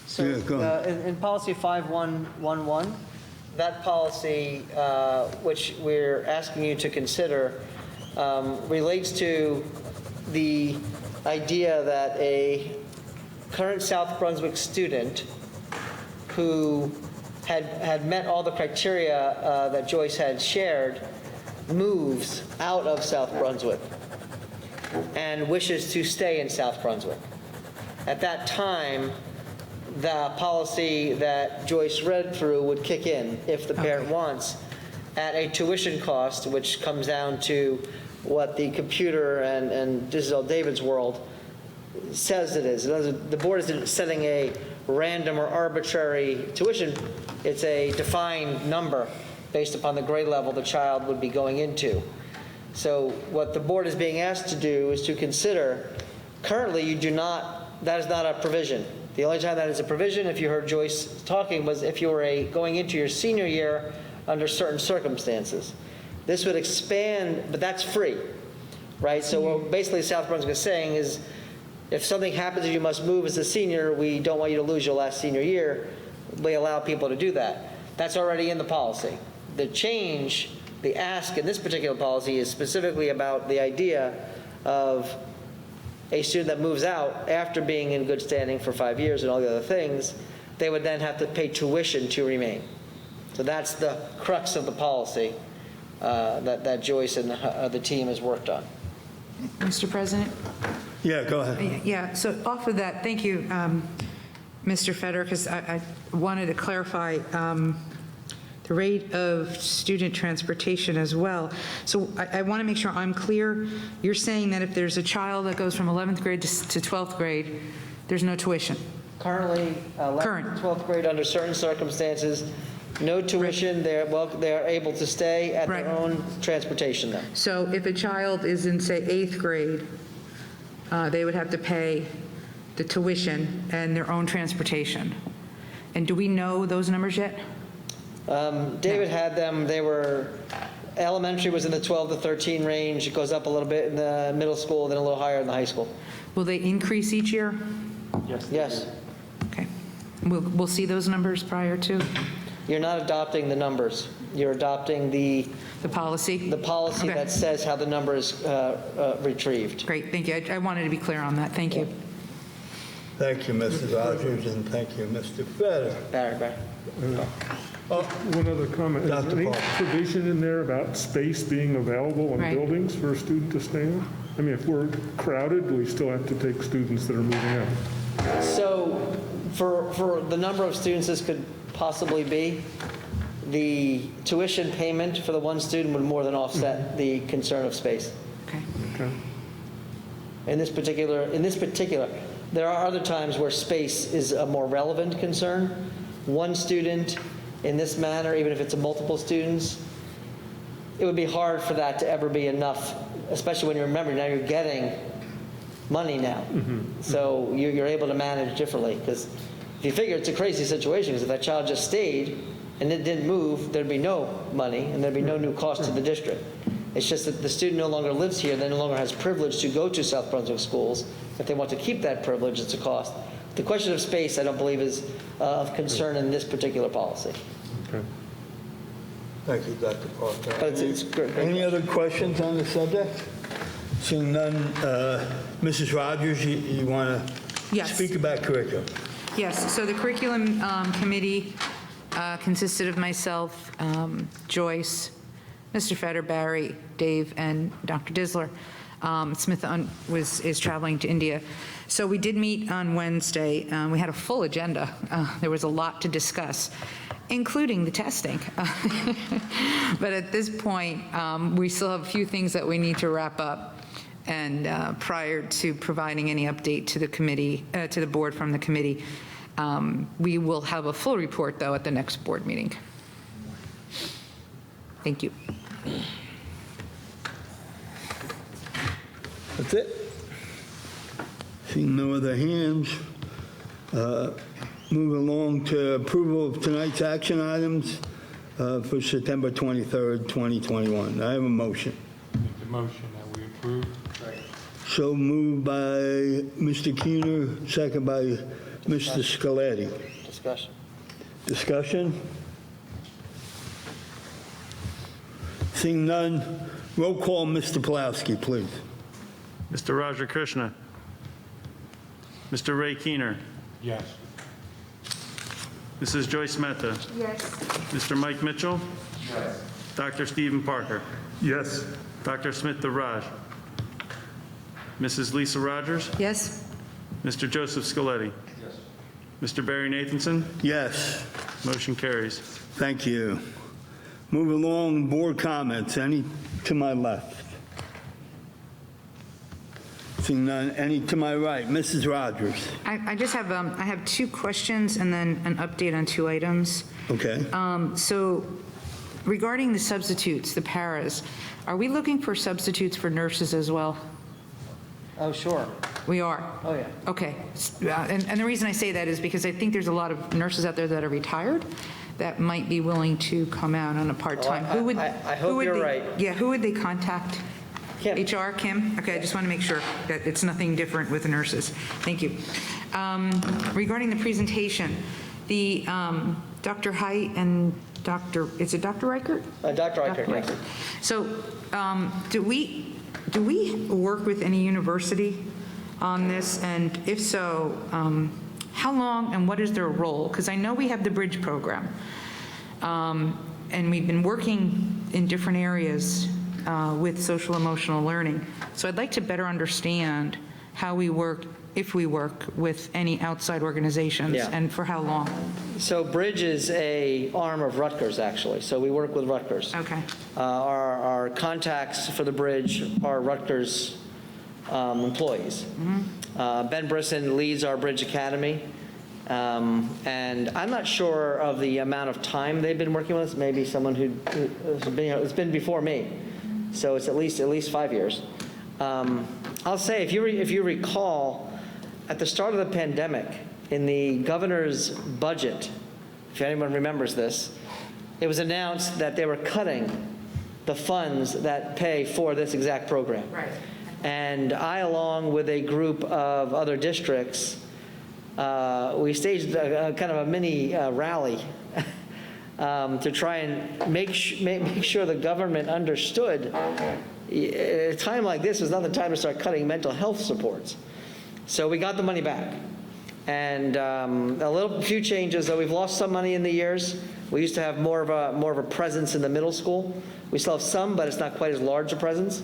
So, Yeah, go ahead. in policy 5111, that policy, which we're asking you to consider, relates to the idea that a current South Brunswick student who had met all the criteria that Joyce had shared moves out of South Brunswick and wishes to stay in South Brunswick. At that time, the policy that Joyce read through would kick in if the parent wants, at a tuition cost, which comes down to what the computer and this is all David's world says it is. The board isn't setting a random or arbitrary tuition. It's a defined number based upon the grade level the child would be going into. So what the board is being asked to do is to consider, currently you do not, that is not a provision. The only time that is a provision, if you heard Joyce talking, was if you were going into your senior year under certain circumstances. This would expand, but that's free, right? So what basically South Brunswick is saying is, if something happens and you must move as a senior, we don't want you to lose your last senior year. We allow people to do that. That's already in the policy. The change, the ask in this particular policy is specifically about the idea of a student that moves out after being in good standing for 5 years and all the other things, they would then have to pay tuition to remain. So that's the crux of the policy that Joyce and the team has worked on. Mr. President? Yeah, go ahead. Yeah, so off of that, thank you, Mr. Feder, because I wanted to clarify the rate of student transportation as well. So I want to make sure I'm clear. You're saying that if there's a child that goes from 11th grade to 12th grade, there's no tuition? Currently, 11th, 12th grade under certain circumstances, no tuition. They're able to stay at their own transportation then. So if a child is in, say, 8th grade, they would have to pay the tuition and their own transportation. And do we know those numbers yet? David had them. They were, elementary was in the 12 to 13 range. It goes up a little bit in the middle school, then a little higher in the high school. Will they increase each year? Yes. Okay. We'll see those numbers prior to? You're not adopting the numbers. You're adopting the policy? The policy Okay. that says how the number is retrieved. Great, thank you. I wanted to be clear on that. Thank you. Thank you, Mrs. Rogers, and thank you, Mr. Feder. Barry. One other comment. Is Dr. there any Paul. provision in there about space being available in Right. buildings for a student to stay in? I mean, if we're crowded, we still have to take students that are moving out. So for the number of students this could possibly be, the tuition payment for the one student would more than offset the concern of space. Okay. Okay. In this particular, there are other times where space is a more relevant concern. One student in this manner, even if it's a multiple students, it would be hard for that to ever be enough, especially when you remember now you're getting money now. So you're able to manage differently, because if you figure it's a crazy situation, because if that child just stayed and it didn't move, there'd be no money and there'd be no new cost to the district. It's just that the student no longer lives here, they no longer has privilege to go to South Brunswick schools. If they want to keep that privilege, it's a cost. The question of space, I don't believe, is of concern in this particular policy. Okay. Thank you, Dr. Parker. But it's great. Any other questions on the subject? Seeing none, Mrs. Rogers, you want to Yes. speak about curriculum? Yes, so the curriculum committee consisted of myself, Joyce, Mr. Feder, Barry, Dave, and Dr. Disler. Smith is traveling to India. So we did meet on Wednesday. We had a full agenda. There was a lot to discuss, including the testing. But at this point, we still have a few things that we need to wrap up. And prior to providing any update to the committee, to the board from the committee, we will have a full report, though, at the next board meeting. Thank you. That's it. Seeing no other hands, move along to approval of tonight's action items for September 23rd, 2021. I have a motion. Make the motion that we approve. So moved by Mr. Keener, second by Mr. Scaletti. Discussion. Discussion? Seeing none, roll call, Mr. Pulowski, please. Mr. Raja Krishna. Mr. Ray Keener. Yes. Mrs. Joyce Mehta. Yes. Mr. Mike Mitchell. Yes. Dr. Stephen Parker. Yes. Dr. Smith DeRaj. Mrs. Lisa Rogers. Yes? Mr. Joseph Scaletti. Yes. Mr. Barry Nathanson. Yes, Motion carries. thank you. Move along, board comments. Any to my left? Seeing none, any to my right? Mrs. Rogers. I just have, I have two questions and then an update on two items. Okay. So regarding the substitutes, the paras, are we looking for substitutes for nurses as well? Oh, sure. We are? Oh, yeah. Okay. And the reason I say that is because I think there's a lot of nurses out there that are retired that might be willing to come out on a part-time. Oh, I hope you're right. Yeah, who would they contact? Kim. HR, Kim? Okay, I just want to make sure that it's nothing different with the nurses. Thank you. Regarding the presentation, the Dr. Height and is it Dr. Reichert? Dr. Reichert, yes. So do we work with any university on this? And if so, how long and what is their role? Because I know we have the Bridge program, and we've been working in different areas with social emotional learning. So I'd like to better understand how we work, if we work with any outside organizations, Yeah. and for how long. So Bridge is a arm of Rutgers, actually. So we work with Rutgers. Okay. Our contacts for the Bridge are Rutgers employees. Ben Brisson leads our Bridge Academy. And I'm not sure of the amount of time they've been working with us. Maybe someone it's been before me. So it's at least 5 years. I'll say, if you recall, at the start of the pandemic, in the governor's budget, if anyone remembers this, it was announced that they were cutting the funds that pay for this exact program. Right. And I, along with a group of other districts, we staged kind of a mini rally to try and make sure the government understood a time like this was not the time to start cutting mental health supports. So we got the money back. And a few changes, though we've lost some money in the years. We used to have more of a presence in the middle school. We still have some, but it's not quite as large a presence.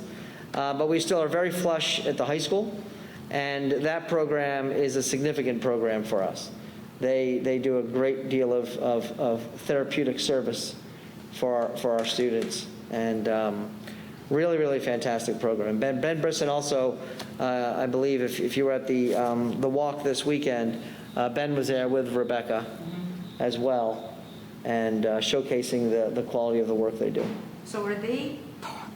But we still are very flush at the high school. And that program is a significant program for us. They do a great deal of therapeutic service for our students. And really, really fantastic program. Ben Brisson also, I believe, if you were at the walk this weekend, Ben was there with Rebecca as well, and showcasing the quality of the work they do. So are they,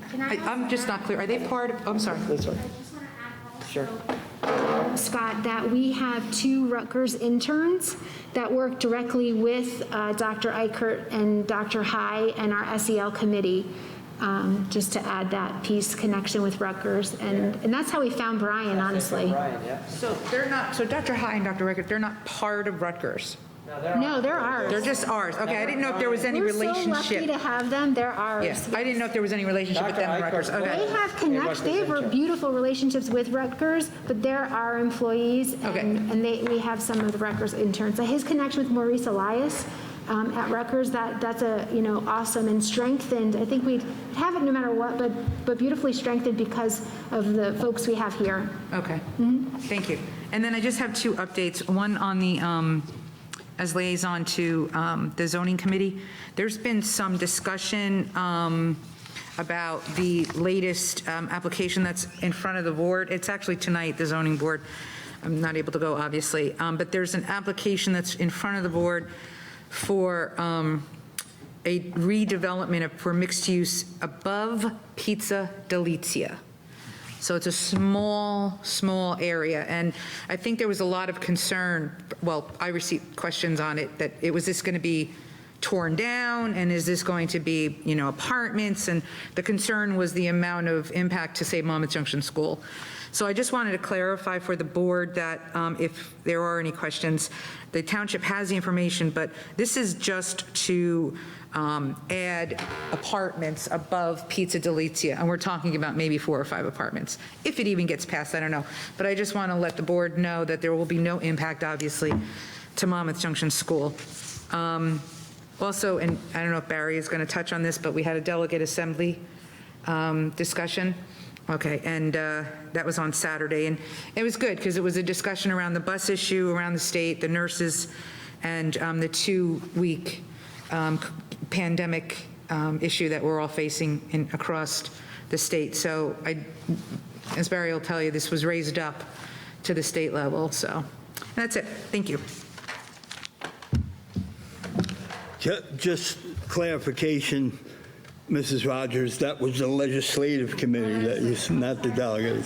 Can I ask I'm just not clear, are they part of, I'm sorry. That's right. I just want to add also, Sure. Scott, that we have 2 Rutgers interns that work directly with Dr. Eichert and Dr. High and our SEL committee, just to add that piece, connection with Rutgers. And that's how we found Brian, honestly. Brian, yeah. So they're not, so Dr. High and Dr. Reichert, they're not part of Rutgers? No, they're ours. They're just ours. Okay, I didn't know if there was any We're so lucky relationship. to have them. They're ours. Yeah, I didn't know if there was any relationship with them and Rutgers. Dr. Okay. They have beautiful relationships with Rutgers, but they're our employees, Okay. and we have some of the Rutgers interns. His connection with Maurice Elias at Rutgers, that's a, awesome and strengthened. I think we'd have it no matter what, but beautifully strengthened because of the folks we have here. Okay. Thank you. And then I just have two updates. One on the, as liaison to the zoning committee. There's been some discussion about the latest application that's in front of the board. It's actually tonight, the zoning board. I'm not able to go, obviously. But there's an application that's in front of the board for a redevelopment for mixed use above Pizza Delizia. So it's a small area. And I think there was a lot of concern, well, I received questions on it, that was this going to be torn down, and is this going to be, apartments? And the concern was the amount of impact to, say, Monmouth Junction School. So I just wanted to clarify for the board that if there are any questions, the township has the information, but this is just to add apartments above Pizza Delizia, and we're talking about maybe 4 or 5 apartments. If it even gets passed, I don't know. But I just want to let the board know that there will be no impact, obviously, to Monmouth Junction School. Also, and I don't know if Barry is going to touch on this, but we had a delegate assembly discussion. Okay, and that was on Saturday, and it was good because it was a discussion around the bus issue around the state, the nurses, and the 2-week pandemic issue that we're all facing across the state. So as Barry will tell you, this was raised up to the state level. So that's it. Thank you. Just clarification, Mrs. Rogers, that was the legislative committee that you, not the delegate.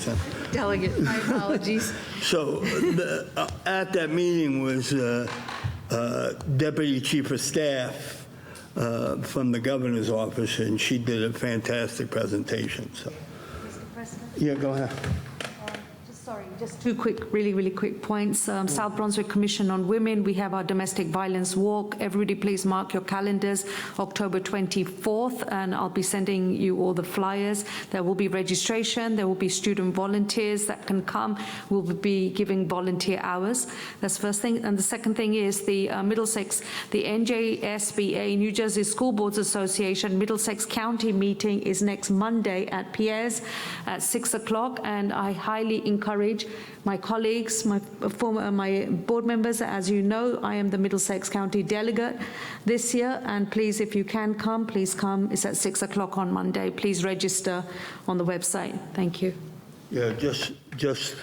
Delegate, my apologies. So at that meeting was Deputy Chief of Staff from the governor's office, and she did a fantastic presentation. So, Mr. President? Yeah, go ahead. Just 2 quick, really quick points. South Brunswick Commission on Women, we have our domestic violence walk. Everybody please mark your calendars, October 24th, and I'll be sending you all the flyers. There will be registration. There will be student volunteers that can come. We'll be giving volunteer hours. That's the first thing. And the second thing is the Middlesex, the NJSBA, New Jersey School Boards Association, Middlesex County meeting is next Monday at Pierre's at 6 o'clock, and I highly encourage my colleagues, my board members. As you know, I am the Middlesex County delegate this year, and please, if you can come, please come. It's at 6 o'clock on Monday. Please register on the website. Thank you. Yeah, just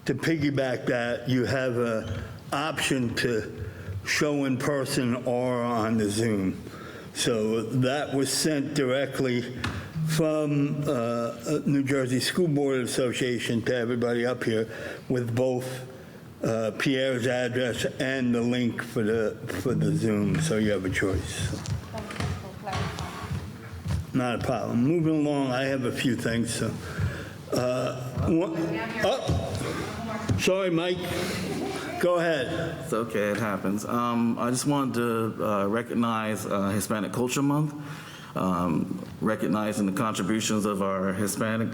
to piggyback that, you have an option to show in person or on the Zoom. So that was sent directly from New Jersey School Board Association to everybody up here with both Pierre's address and the link for the Zoom, so you have a choice. Not a problem. Moving along, I have a few things. So, sorry, Mike. Go ahead. It's okay, it happens. I just wanted to recognize Hispanic Culture Month. Recognizing the contributions of our Hispanic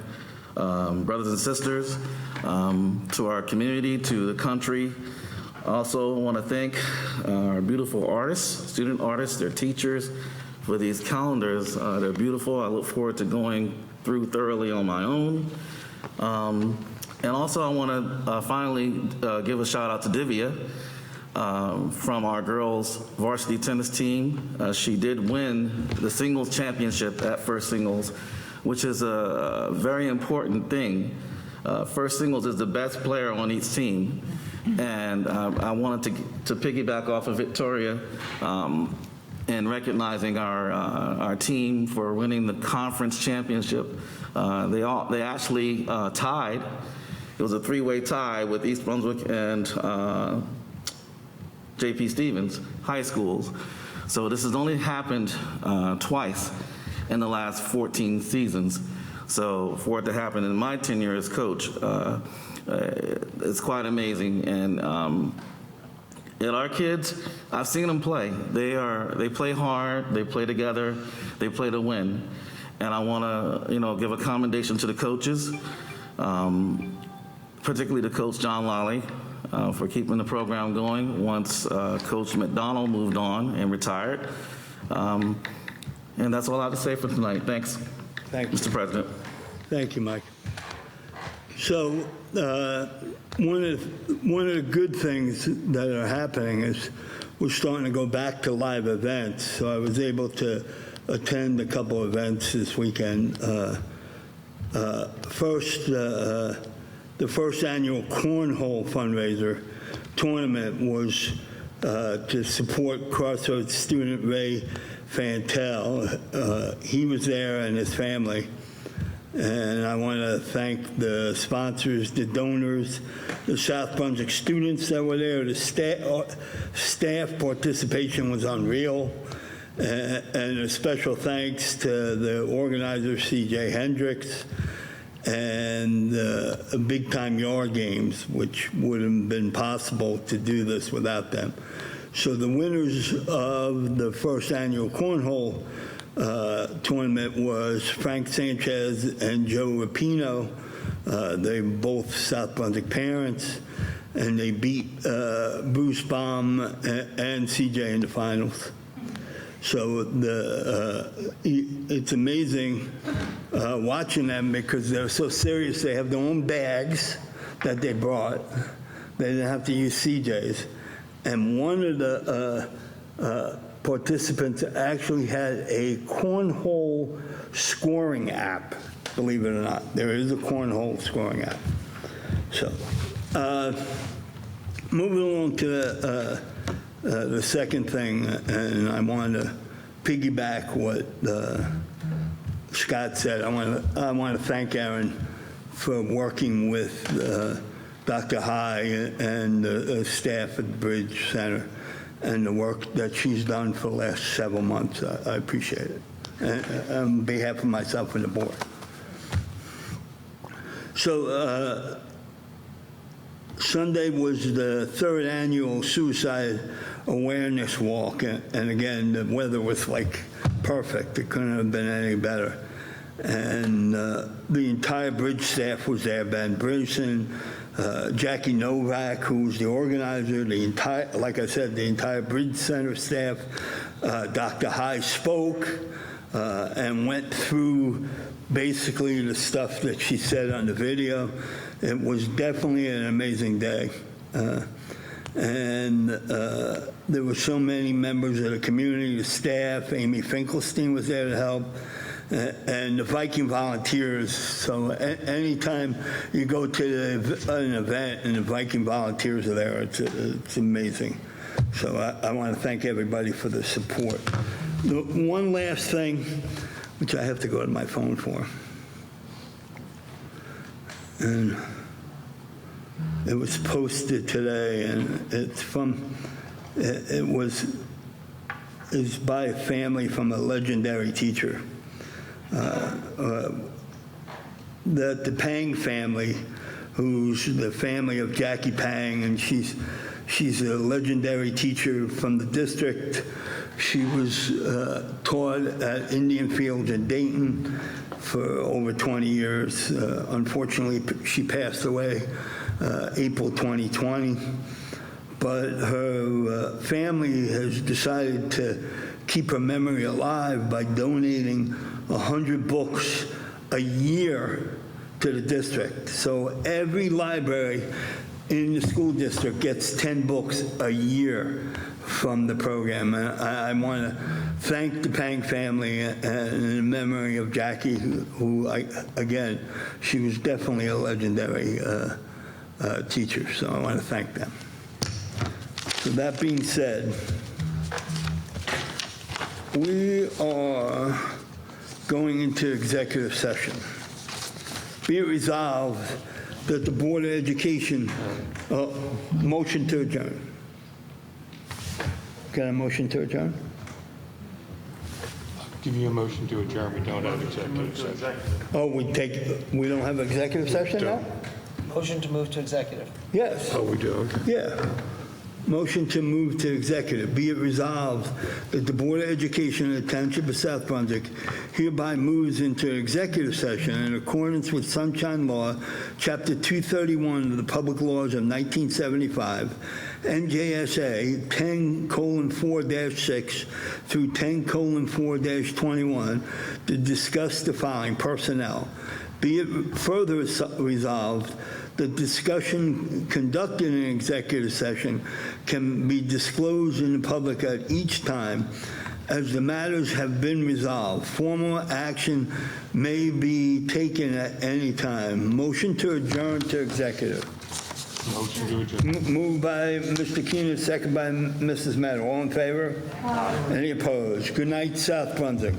brothers and sisters to our community, to the country. Also want to thank our beautiful artists, student artists, their teachers for these calendars. They're beautiful. I look forward to going through thoroughly on my own. And also I want to finally give a shout out to Divya. From our girls varsity tennis team. She did win the singles championship at First Singles, which is a very important thing. First Singles is the best player on each team. And I wanted to piggyback off of Victoria in recognizing our team for winning the conference championship. They actually tied. It was a 3-way tie with East Brunswick and J.P. Stevens high schools. So this has only happened twice in the last 14 seasons. So for it to happen in my tenure as coach, it's quite amazing. And our kids, I've seen them play. They play hard, they play together, they play to win. And I want to, give a commendation to the coaches, particularly to Coach John Lally. for keeping the program going once Coach McDonald moved on and retired. And that's all I have to say for tonight. Thanks, Thank you. Mr. President. Thank you, Mike. So one of the good things that are happening is we're starting to go back to live events. So I was able to attend a couple events this weekend. First, the first annual Cornhole Fundraiser tournament was to support Crossroads student Ray Fantel. He was there and his family. And I want to thank the sponsors, the donors, the South Brunswick students that were there. The staff participation was unreal. And a special thanks to the organizer, C.J. Hendricks, and Big Time Yard Games, which wouldn't have been possible to do this without them. So the winners of the first annual Cornhole tournament was Frank Sanchez and Joe Rapino. They both South Brunswick parents, and they beat Bruce Baum and CJ in the finals. So it's amazing watching them because they're so serious. They have their own bags that they brought. They didn't have to use CJ's. And one of the participants actually had a cornhole scoring app, believe it or not. There is a cornhole scoring app. So moving along to the second thing, and I want to piggyback what Scott said. I want to thank Erin for working with Dr. High and the staff at the Bridge Center and the work that she's done for the last several months. I appreciate it, and on behalf of myself and the board. So Sunday was the third annual suicide awareness walk, and again, the weather was like perfect. It couldn't have been any better. And the entire Bridge staff was there. Ben Brinson, Jackie Novak, who was the organizer, like I said, the entire Bridge Center staff. Dr. High spoke and went through basically the stuff that she said on the video. It was definitely an amazing day. And there were so many members of the community, the staff. Amy Finkelstein was there to help. And the Viking volunteers. So anytime you go to an event and the Viking volunteers are there, it's amazing. So I want to thank everybody for the support. The one last thing, which I have to go to my phone for, and it was posted today, and it's by a family from a legendary teacher. That the Pang family, who's the family of Jackie Pang, and she's a legendary teacher from the district. She was taught at Indian Fields in Dayton for over 20 years. Unfortunately, she passed away April 2020. But her family has decided to keep her memory alive by donating 100 books a year to the district. So every library in the school district gets 10 books a year from the program. And I want to thank the Pang family and in memory of Jackie, who again, she was definitely a legendary teacher. So I want to thank them. So that being said, we are going into executive session. Be it resolved that the Board of Education, motion to adjourn. Can I motion to adjourn? Give you a motion to adjourn. We don't have executive session. Oh, we don't have executive session now? Motion to move to executive. Yes. Oh, we do? Okay. Yeah. Motion to move to executive. Be it resolved that the Board of Education of the Township of South Brunswick hereby moves into executive session in accordance with Sunshine Law, Chapter 231 of the Public Laws of 1975, NJSA 10:4-6 through 10:4-21, to discuss the following: personnel. Be it further resolved, the discussion conducted in executive session can be disclosed in the public at each time as the matters have been resolved. Formal action may be taken at any time. Motion to adjourn to executive. Motion to adjourn. Moved by Mr. Keenan, second by Mrs. Meadow. All in favor? Any opposed? Good night, South Brunswick.